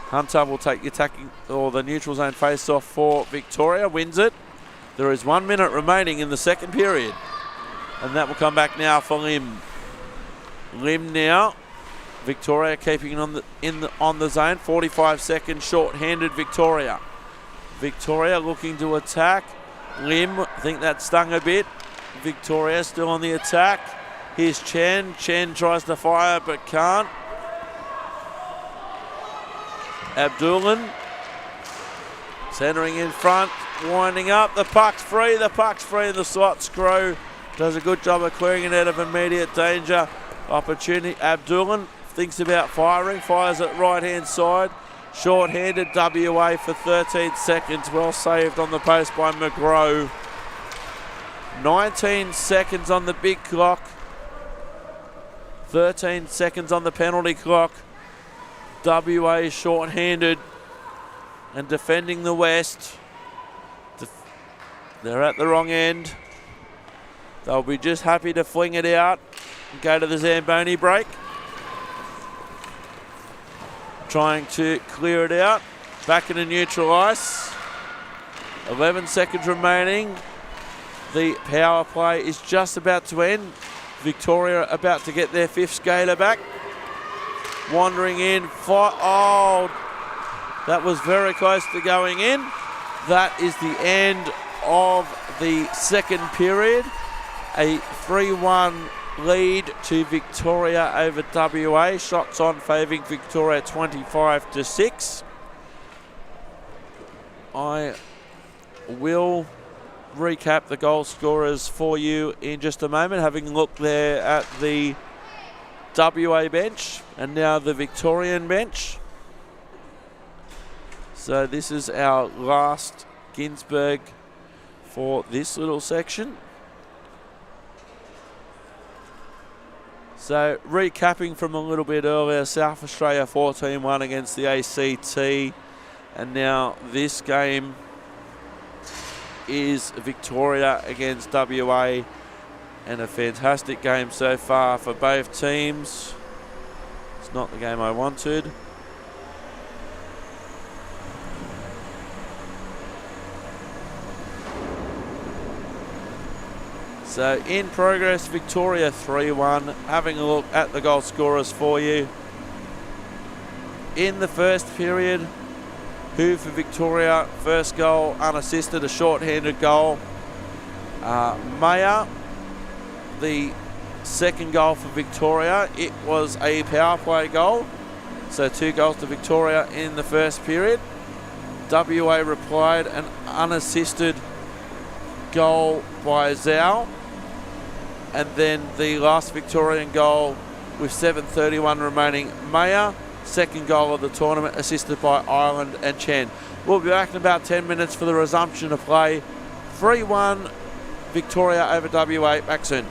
Hunter will take the attacking or the neutral zone face-off for Victoria, wins it. There is 1 minute remaining in the second period. And that will come back now for Lim. Lim now. Victoria keeping it on the zone. 45 seconds short-handed Victoria. Victoria looking to attack. Lim, I think that stung a bit. Victoria still on the attack. Here's Chen. Chen tries to fire but can't. Abdullan centering in front, winding up. The puck's free. The puck's free in the slot. Scrow does a good job of clearing it out of immediate danger. Opportunity. Abdullan thinks about firing. Fires it right-hand side. Short-handed WA for 13 seconds. Well saved on the post by McGrow. 19 seconds on the big clock. 13 seconds on the penalty clock. WA short-handed and defending the West. They're at the wrong end. They'll be just happy to fling it out and go to the Zamboni break. Trying to clear it out. Back into neutral ice. 11 seconds remaining. The power play is just about to end. Victoria about to get their fifth skater back. Wandering in. Oh, that was very close to going in. That is the end of the second period. A 3-1 lead to Victoria over WA. Shots on favouring Victoria 25-6. I will recap the goal scorers for you in just a moment, having a look there at the WA bench and now the Victorian bench. So this is our last Ginsberg for this little section. So recapping from a little bit earlier, South Australia 14-1 against the ACT, and now this game is Victoria against WA, and a fantastic game so far for both teams. It's not the game I wanted. So in progress, Victoria 3-1. Having a look at the goal scorers for you. In the first period, Who for Victoria, first goal unassisted, a short-handed goal. Mayer, the second goal for Victoria, it was a power play goal. So 2 goals to Victoria in the first period. WA replied an unassisted goal by Zhao. And then the last Victorian goal with 7:31 remaining, Mayer. Second goal of the tournament, assisted by Ireland and Chen. We'll be back in about 10 minutes for the resumption of play. 3-1 Victoria over WA. Back soon.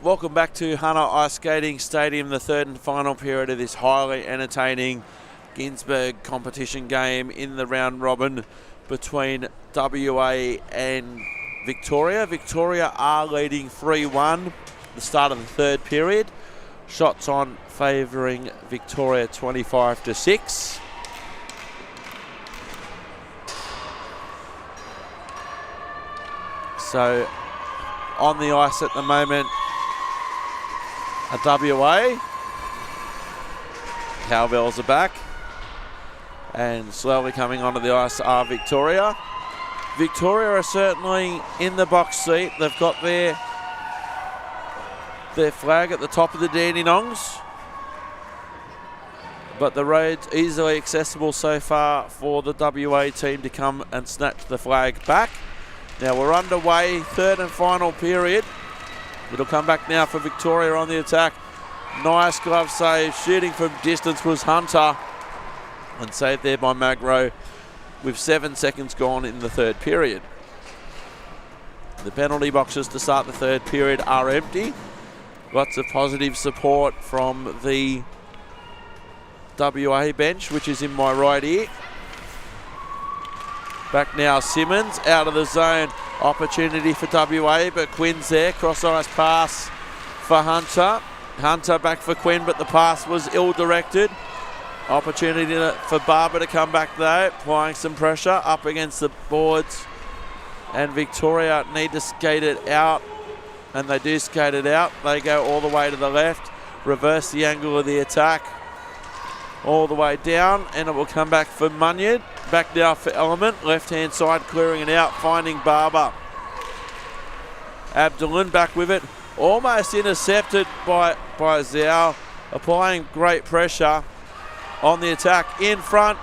Welcome back to Hunter Ice Skating Stadium, the third and final period of this highly entertaining Ginsberg competition game in the round robin between WA and Victoria. Victoria are leading 3-1 the start of the third period. Shots on favouring Victoria 25-6. So on the ice at the moment, a WA. Cowbells are back. And slowly coming onto the ice are Victoria. Victoria are certainly in the box seat. They've got their flag at the top of the Dandenongs. But the road's easily accessible so far for the WA team to come and snatch the flag back. Now we're underway, third and final period. It'll come back now for Victoria on the attack. Nice glove save. Shooting from distance was Hunter. And saved there by Magro with 7 seconds gone in the third period. The penalty boxes to start the third period are empty. Lots of positive support from the WA bench, which is in my right ear. Back now, Simmons out of the zone. Opportunity for WA, but Quinn's there. Cross-ice pass for Hunter. Hunter back for Quinn, but the pass was ill-directed. Opportunity for Barber to come back though, applying some pressure up against the boards. And Victoria need to skate it out, and they do skate it out. They go all the way to the left, reverse the angle of the attack, all the way down, and it will come back for Munyard. Back now for Element, left-hand side clearing it out, finding Barber. Abdulin back with it, almost intercepted by Zhao, applying great pressure on the attack in front,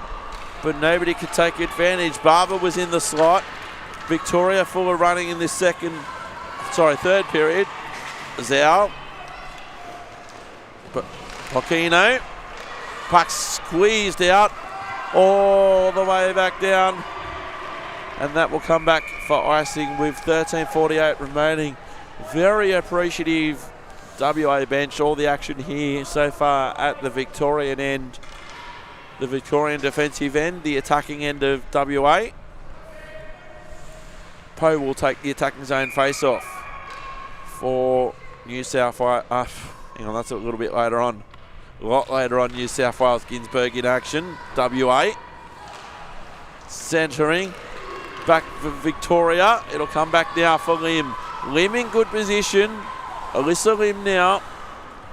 but nobody could take advantage. Barber was in the slot. Victoria full of running in this third period. Zhao, but Pochino, puck squeezed out all the way back down, and that will come back for icing with 13:48 remaining. Very appreciative WA bench, all the action here so far at the Victorian end, the Victorian defensive end, the attacking end of WA. Poe will take the attacking zone face-off for New South Wales. Hang on, that's a little bit later on. A lot later on, New South Wales. Ginsberg in action. WA centering. Back for Victoria. It'll come back now for Lim. Lim in good position. Alyssa Lim now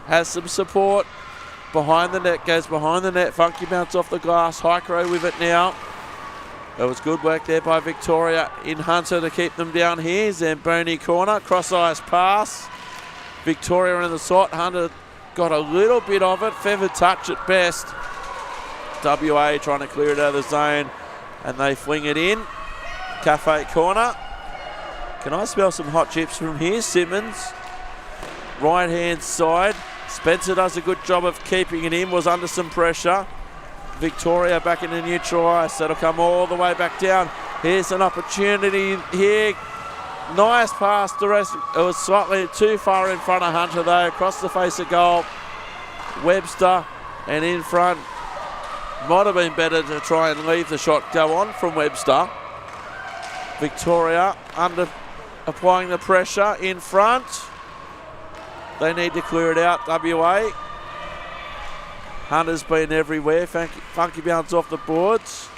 has some support. Behind the net, goes behind the net. Funky bounce off the glass. Hycro with it now. That was good work there by Victoria in Hunter to keep them down here. Zamboni corner. Cross-ice pass. Victoria in the slot. Hunter got a little bit of it, feathered touch at best. WA trying to clear it out of the zone, and they fling it in. Cafe corner. Can I smell some hot chips from here? Simmons, right hand side. Spencer does a good job of keeping it in, was under some pressure. Victoria back into neutral ice. That'll come all the way back down. Here's an opportunity here. Nice pass to rest. It was slightly too far in front of Hunter though. Across the face of goal. Webster, and in front. Might have been better to try and leave the shot go on from Webster. Victoria applying the pressure in front. They need to clear it out, WA. Hunter's been everywhere. Funky bounce off the boards.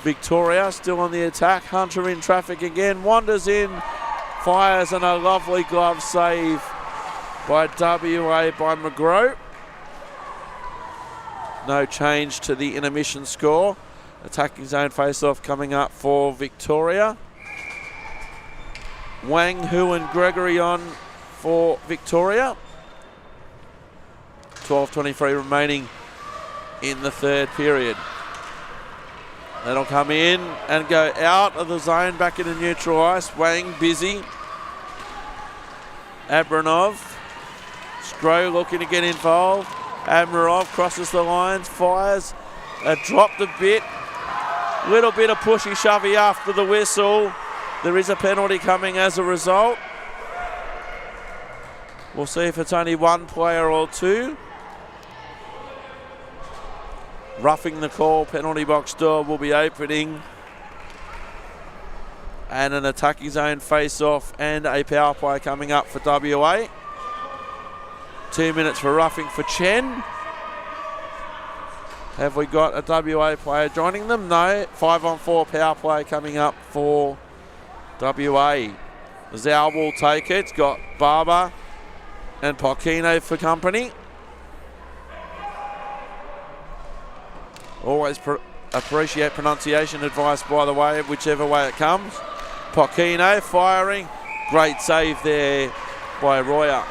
Victoria still on the attack. Hunter in traffic again. Wanders in. Fires, and a lovely glove save by WA by McGraw. No change to the intermission score. Attacking zone face-off coming up for Victoria. Wang, Hu and Gregory on for Victoria. 12:23 remaining in the third period. That'll come in and go out of the zone back into neutral ice. Wang busy. Abranov. Skro looking to get involved. Amarov crosses the lines, fires. Dropped a bit. Little bit of pushy shovey after the whistle. There is a penalty coming as a result. We'll see if it's only one player or two. Roughing the call, penalty box door will be opening. And an attacking zone face-off and a power play coming up for WA. 2 minutes for roughing for Chen. Have we got a WA player joining them? No. 5-on-4 power play coming up for WA. Zhao will take it. It's got Barber and Pochino for company. Always appreciate pronunciation advice, by the way, whichever way it comes. Pochino firing. Great save there by Royer.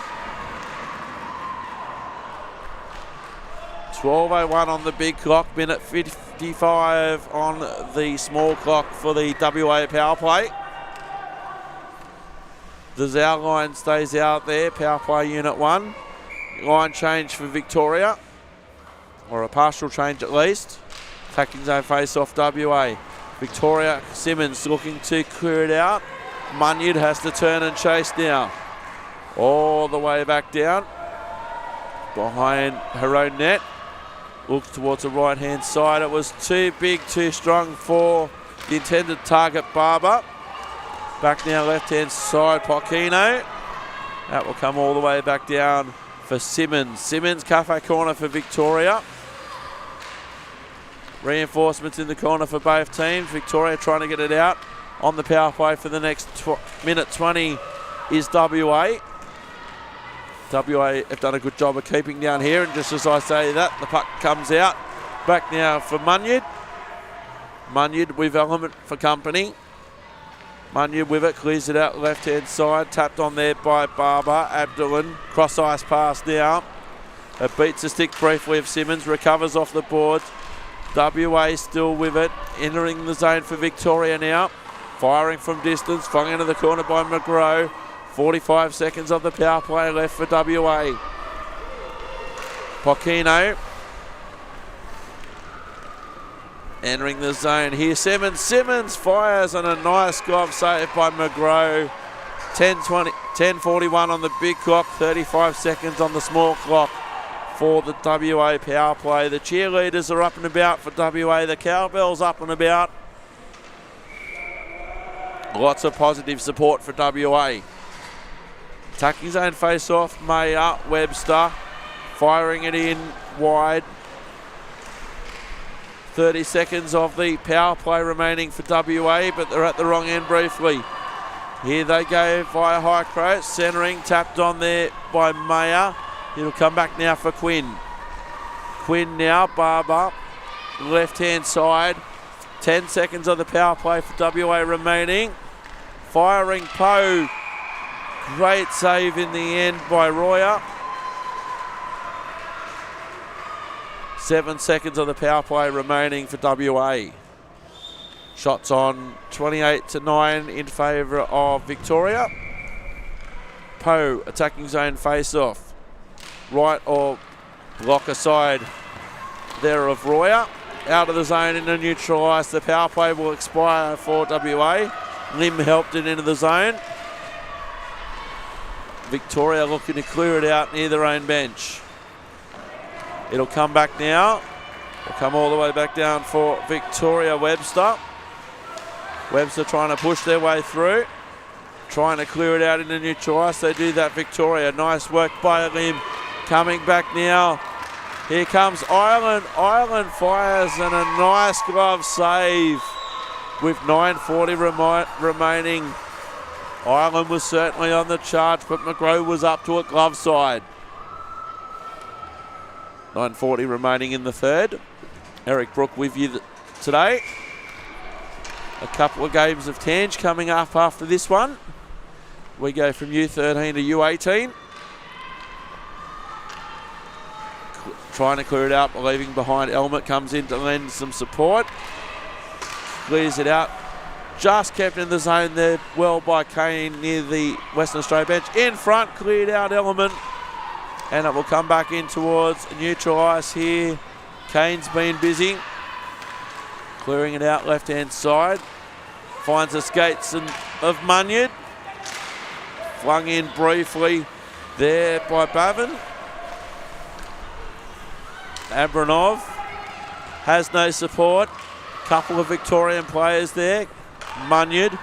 12:01 on the big clock. Minute 55 on the small clock for the WA power play. The Zhao line stays out there. Power play unit 1. Line change for Victoria. Or a partial change at least. Attacking zone face off WA. Victoria, Simmons looking to clear it out. Munyard has to turn and chase now. All the way back down. Behind her own net. Looks towards the right-hand side. It was too big, too strong for the intended target, Barber. Back now, left-hand side, Pochino. That will come all the way back down for Simmons. Simmons, cafe corner for Victoria. Reinforcements in the corner for both teams. Victoria trying to get it out on the power play for the next minute 20 is WA. WA have done a good job of keeping down here, and just as I say that, the puck comes out. Back now for Munyard. Munyard with element for company. Munyard with it, clears it out left-hand side. Tapped on there by Barber. Abdulin, cross-ice pass now. It beats the stick briefly of Simmons, recovers off the boards. WA still with it, entering the zone for Victoria now. Firing from distance, flung into the corner by McGraw. 45 seconds of the power play left for WA. Pochino entering the zone here. Simmons fires and a nice glove save by McGraw. 10:41 on the big clock, 35 seconds on the small clock for the WA power play. The cheerleaders are up and about for WA. The cowbells up and about. Lots of positive support for WA. Attacking zone face-off, Mayer, Webster, firing it in wide. 30 seconds of the power play remaining for WA, but they're at the wrong end briefly. Here they go via Highcross, centering, tapped on there by Mayer. It'll come back now for Quinn. Quinn now, Barber, left-hand side. 10 seconds of the power play for WA remaining. Firing Poe. Great save in the end by Royer. 7 seconds of the power play remaining for WA. Shots on 28-9 in favour of Victoria. Poe, attacking zone face-off. Right or block aside there of Royer. Out of the zone into neutralised. The power play will expire for WA. Lim helped it into the zone. Victoria looking to clear it out near their own bench. It'll come back now. It'll come all the way back down for Victoria. Webster. Webster trying to push their way through. Trying to clear it out into neutral ice. They do that, Victoria. Nice work by Lim. Coming back now. Here comes Ireland. Ireland fires and a nice glove save with 9:40 remaining. Ireland was certainly on the charge, but McGraw was up to it glove side. 9:40 remaining in the third. Eric Brook with you today. A couple of games of Tange coming up after this one. We go from U13 to U18. Trying to clear it out, but leaving behind. Elmet comes in to lend some support. Clears it out. Just kept in the zone there well by Kane near the Western Australia bench. In front, cleared out Element. And it will come back in towards neutral ice here. Kane's been busy. Clearing it out left-hand side. Finds the skates of Munyard. Flung in briefly there by Bavin. Abranov has no support. Couple of Victorian players there. Munyard.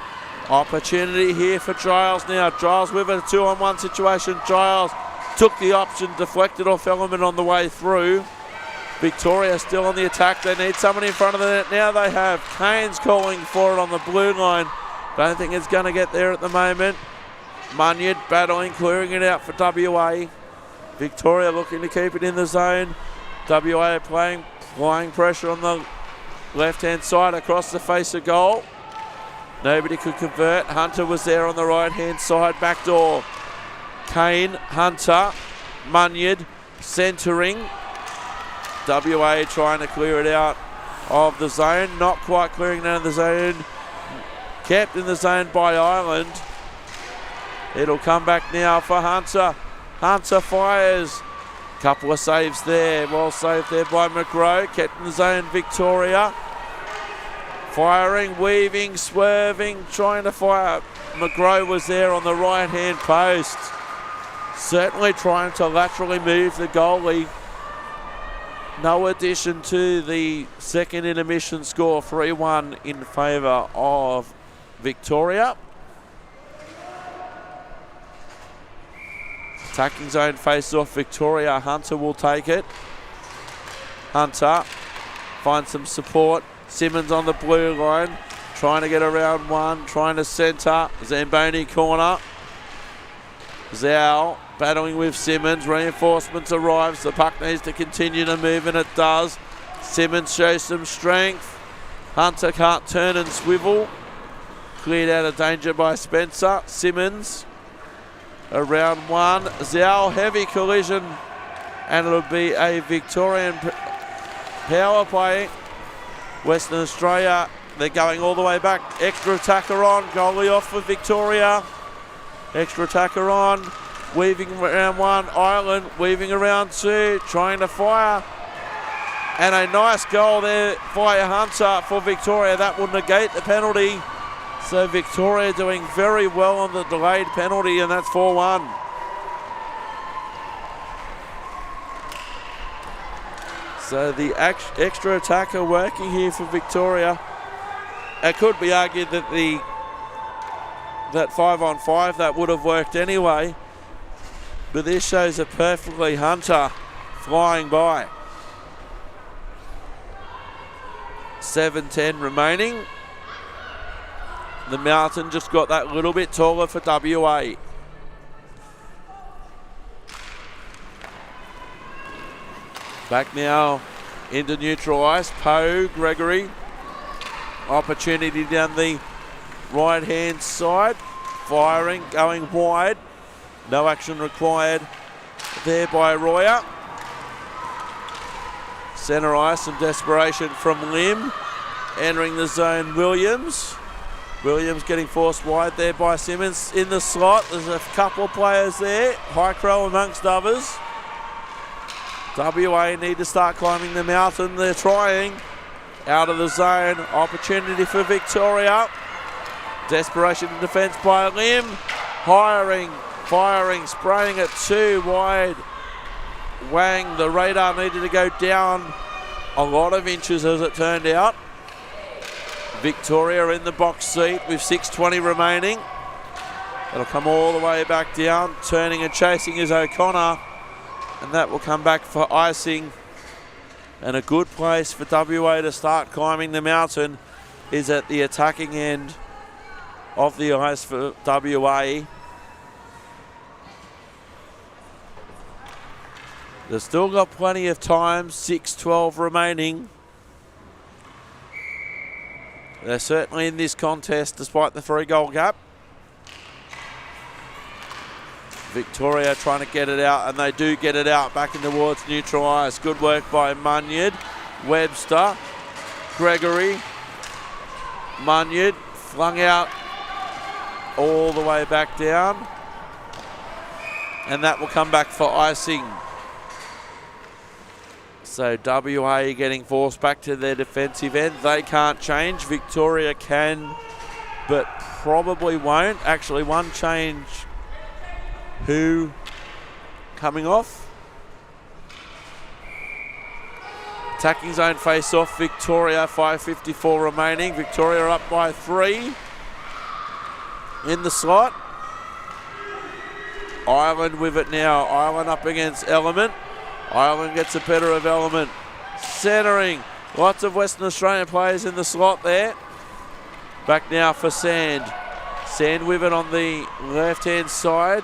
Opportunity here for Giles now. Giles with a 2-on-1 situation. Giles took the option, deflected off Element on the way through. Victoria still on the attack. They need someone in front of the net. Now they have. Kane's calling for it on the blue line. Don't think it's going to get there at the moment. Munyard battling, clearing it out for WA. Victoria looking to keep it in the zone. WA applying pressure on the left-hand side across the face of goal. Nobody could convert. Hunter was there on the right-hand side, back door. Kane, Hunter, Munyard, centering. WA trying to clear it out of the zone. Not quite clearing out of the zone. Kept in the zone by Ireland. It'll come back now for Hunter. Hunter fires. Couple of saves there. Well saved there by McGrow. Kept in the zone, Victoria. Firing, weaving, swerving, trying to fire. McGrow was there on the right-hand post. Certainly trying to laterally move the goalie. No addition to the second intermission score, 3-1 in favour of Victoria. Attacking zone face-off, Victoria. Hunter will take it. Hunter finds some support. Simmons on the blue line, trying to get around one, trying to centre. Zamboni corner. Zhao battling with Simmons. Reinforcements arrives. The puck needs to continue to move, and it does. Simmons shows some strength. Hunter can't turn and swivel. Cleared out of danger by Spencer. Simmons around one. Zhao, heavy collision, and it'll be a Victorian power play. Western Australia, they're going all the way back. Extra attacker on, goalie off for Victoria. Extra attacker on, weaving around one. Ireland weaving around two, trying to fire. And a nice goal there via Hunter for Victoria. That will negate the penalty. So Victoria doing very well on the delayed penalty, and that's 4-1. So the extra attacker working here for Victoria. It could be argued that that 5-on-5 that would have worked anyway, but this shows it perfectly. Hunter flying by. 7:10 remaining. The Mountain just got that little bit taller for WA. Back now into neutral ice. Poe, Gregory. Opportunity down the right-hand side. Firing, going wide. No action required there by Royer. Centre ice, some desperation from Lim. Entering the zone, Williams. Williams getting forced wide there by Simmons. In the slot, there's a couple of players there. Highcrow amongst others. WA need to start climbing the mountain. They're trying. Out of the zone. Opportunity for Victoria. Desperation in defence by Lim. Firing, spraying it too wide. Wang, the radar needed to go down a lot of inches as it turned out. Victoria in the box seat with 6:20 remaining. It'll come all the way back down. Turning and chasing is O'Connor. And that will come back for icing. And a good place for WA to start climbing the mountain is at the attacking end of the ice for WA. They've still got plenty of time, 6:12 remaining. They're certainly in this contest despite the 3-goal gap. Victoria trying to get it out, and they do get it out back in towards neutral ice. Good work by Munyard, Webster, Gregory. Munyard flung out all the way back down, and that will come back for icing. So WA getting forced back to their defensive end. They can't change. Victoria can, but probably won't. Actually, one change. Who coming off. Attacking zone face-off, Victoria, 5:54 remaining. Victoria up by 3 in the slot. Ireland with it now. Ireland up against Element. Ireland gets a better of Element. Centering. Lots of Western Australian players in the slot there. Back now for Sand. Sand with it on the left-hand side.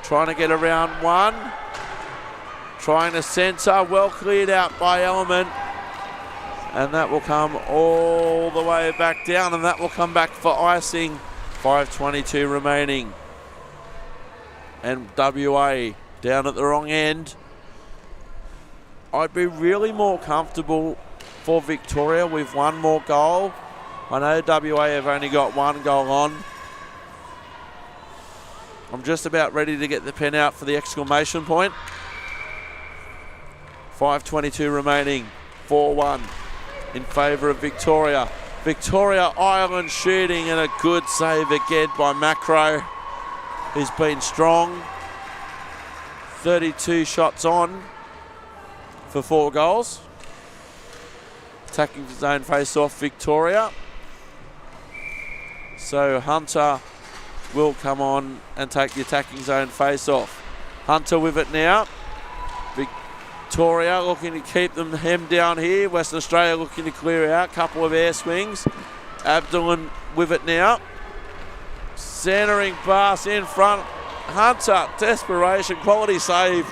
Trying to get around 1. Trying to centre. Well cleared out by Element. And that will come all the way back down. And that will come back for icing. 5:22 remaining. And WA down at the wrong end. I'd be really more comfortable for Victoria with one more goal. I know WA have only got 1 goal on. I'm just about ready to get the pen out for the exclamation point. 5:22 remaining. 4-1 in favour of Victoria. Victoria, Ireland shooting, and a good save again by Macro. He's been strong. 32 shots on for 4 goals. Attacking zone face-off, Victoria. So Hunter will come on and take the attacking zone face-off. Hunter with it now. Victoria looking to keep them hemmed down here. Western Australia looking to clear out. Couple of air swings. Abdullan with it now. Centering pass in front. Hunter, desperation, quality save.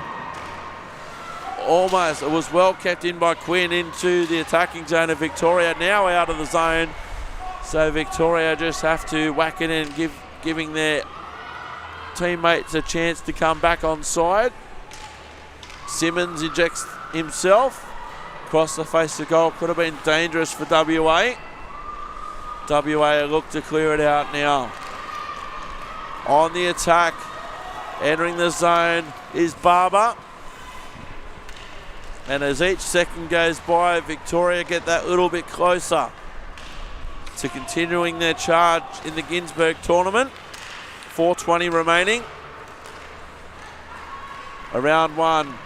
Almost, it was well kept in by Quinn into the attacking zone of Victoria. Now out of the zone. So Victoria just have to whack it in, giving their teammates a chance to come back on side. Simmons injects himself. Across the face of goal, could have been dangerous for WA. WA look to clear it out now. On the attack, entering the zone is Barber. And as each second goes by, Victoria get that little bit closer to continuing their charge in the Ginsberg tournament. 4:20 remaining. Around 1,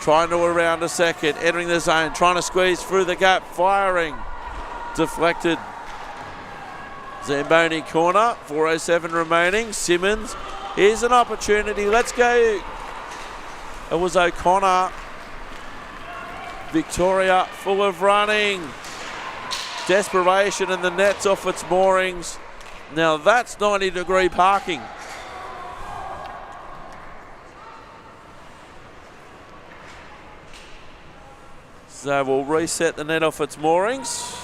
trying to around a second, entering the zone, trying to squeeze through the gap, firing. Deflected. Zamboni corner, 4:07 remaining. Simmons, here's an opportunity, let's go. It was O'Connor. Victoria full of running. Desperation, and the net's off its moorings. Now that's 90-degree parking. So we'll reset the net off its moorings.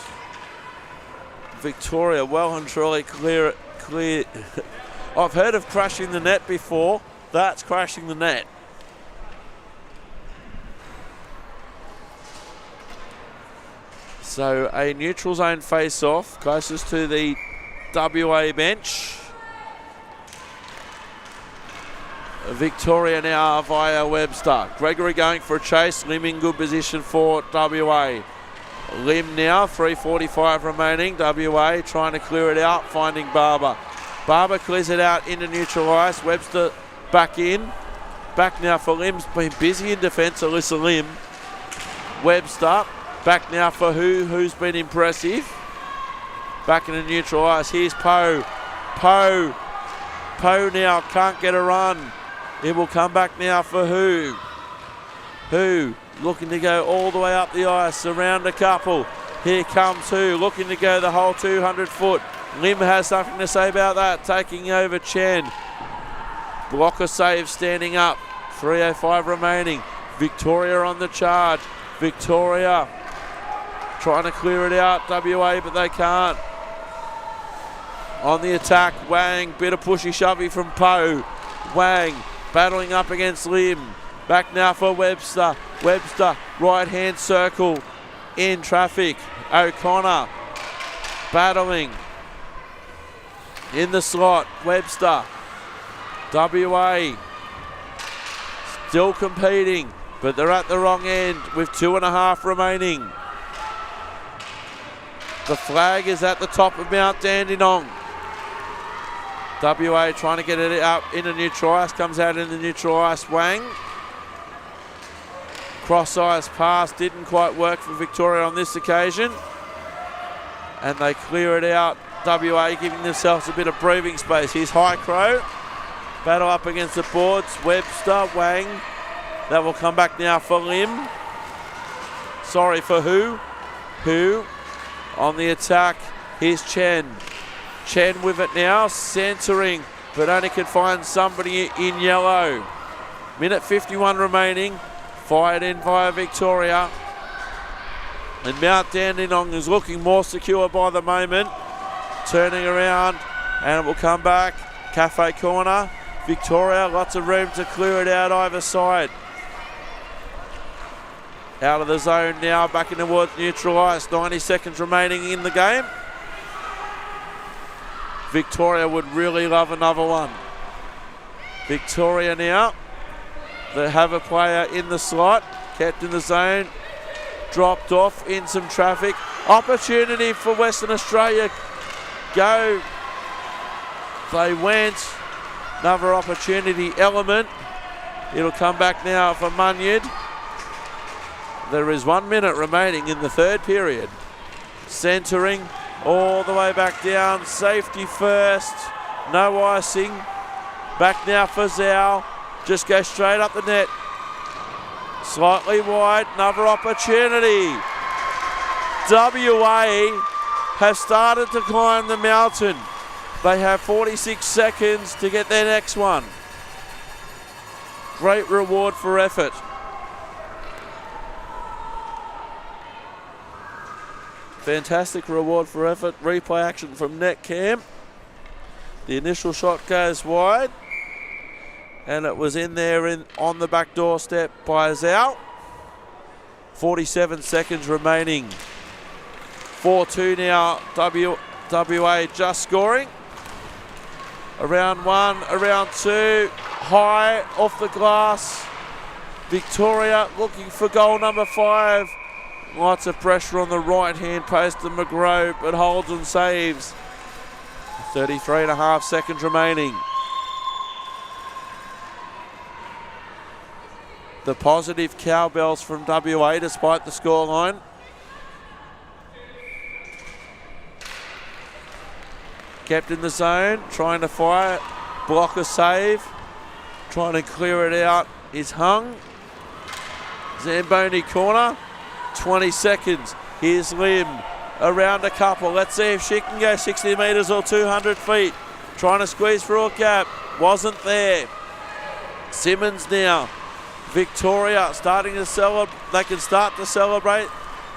Victoria well and truly clear. I've heard of crashing the net before. That's crashing the net. So a neutral zone face-off closest to the WA bench. Victoria now via Webster. Gregory going for a chase. Lim in good position for WA. Lim now, 3:45 remaining. WA trying to clear it out, finding Barber. Barber clears it out into neutral ice. Webster back in. Back now for Lim's been busy in defence, Alyssa Lim. Webster back now for who's been impressive. Back into neutral ice. Here's Poe. Poe now can't get a run. It will come back now for Who looking to go all the way up the ice, around a couple. Here comes Who, looking to go the whole 200 foot. Lim has something to say about that, taking over Chen. Blocker save standing up, 3:05 remaining. Victoria on the charge. Victoria trying to clear it out, WA, but they can't. On the attack, Wang, bit of pushy shovey from Poe. Wang battling up against Lim. Back now for Webster. Webster, right hand circle, in traffic. O'Connor battling in the slot. Webster. WA still competing, but they're at the wrong end with 2.5 remaining. The flag is at the top of Mount Dandenong. WA trying to get it out into neutral ice, comes out in the neutral ice. Wang Cross-ice pass didn't quite work for Victoria on this occasion. And they clear it out. WA giving themselves a bit of breathing space. Here's High Crow. Battle up against the boards. Webster, Wang. That will come back now for Lim. Sorry for Who. Who on the attack. Here's Chen. Chen with it now. Centering, but only can find somebody in yellow. Minute 51 remaining. Fired in via Victoria. And Mount Dandenong is looking more secure by the moment. Turning around, and it will come back. Cafe corner. Victoria, lots of room to clear it out either side. Out of the zone now, back in towards neutral ice. 90 seconds remaining in the game. Victoria would really love another one. Victoria now. They have a player in the slot, kept in the zone, dropped off in some traffic. Opportunity for Western Australia. Go. They went. Another opportunity element. It'll come back now for Munyard. There is 1 minute remaining in the third period. Centering all the way back down. Safety first. No icing. Back now for Zhao. Just go straight up the net. Slightly wide. Another opportunity. WA have started to climb the mountain. They have 46 seconds to get their next one. Great reward for effort. Fantastic reward for effort. Replay action from net cam. The initial shot goes wide. And it was in there on the back doorstep by Zhao. 47 seconds remaining. 4-2 now. WA just scoring. Around one, around two. High off the glass. Victoria looking for goal number 5. Lots of pressure on the right-hand post of McGraw, but holds and saves. 33.5 seconds remaining. The positive cowbells from WA despite the scoreline. Kept in the zone, trying to fire, block a save, trying to clear it out is Hung. Zamboni corner, 20 seconds. Here's Lim, around a couple. Let's see if she can go 60 metres or 200 feet. Trying to squeeze through a gap, wasn't there. Simmons now. Victoria starting to celebrate. They can start to celebrate.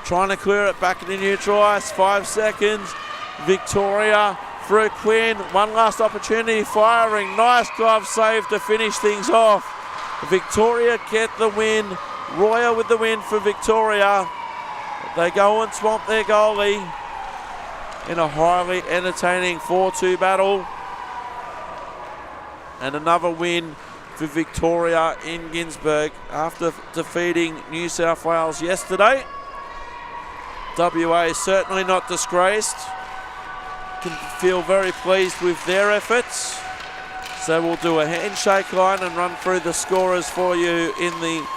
Trying to clear it back into neutral ice. 5 seconds. Victoria through Quinn. One last opportunity. Firing. Nice glove save to finish things off. Victoria get the win. Royer with the win for Victoria. They go and swamp their goalie in a highly entertaining 4-2 battle. And another win for Victoria in Ginsberg after defeating New South Wales yesterday. WA is certainly not disgraced. Can feel very pleased with their efforts. So we'll do a handshake line and run through the scorers for you in the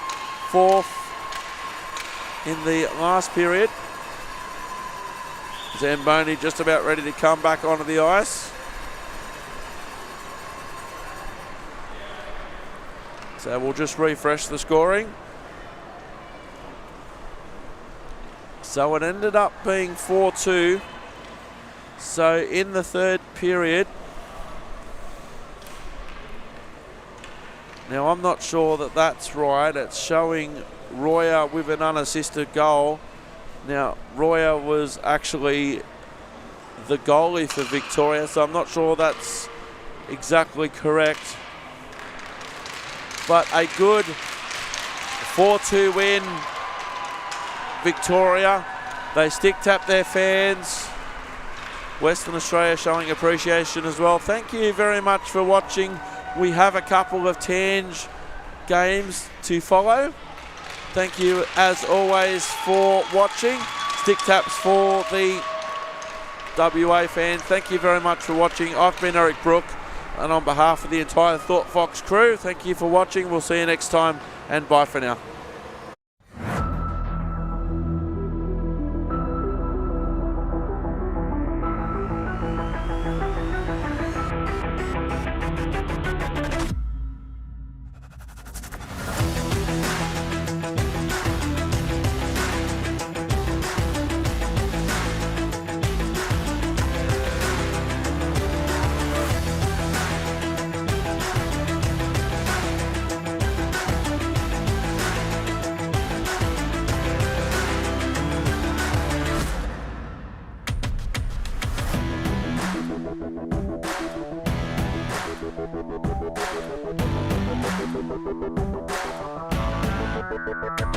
last period. Zamboni just about ready to come back onto the ice. So we'll just refresh the scoring. So it ended up being 4-2. So in the third period, now I'm not sure that that's right. It's showing Royer with an unassisted goal. Now Royer was actually the goalie for Victoria, so I'm not sure that's exactly correct. But a good 4-2 win, Victoria. They stick tap their fans. Western Australia showing appreciation as well. Thank you very much for watching. We have a couple of Tange games to follow. Thank you as always for watching. Stick taps for the WA fans. Thank you very much for watching. I've been Eric Brook. And on behalf of the entire Thought Fox crew, thank you for watching. We'll see you next time, and bye for now. Bye.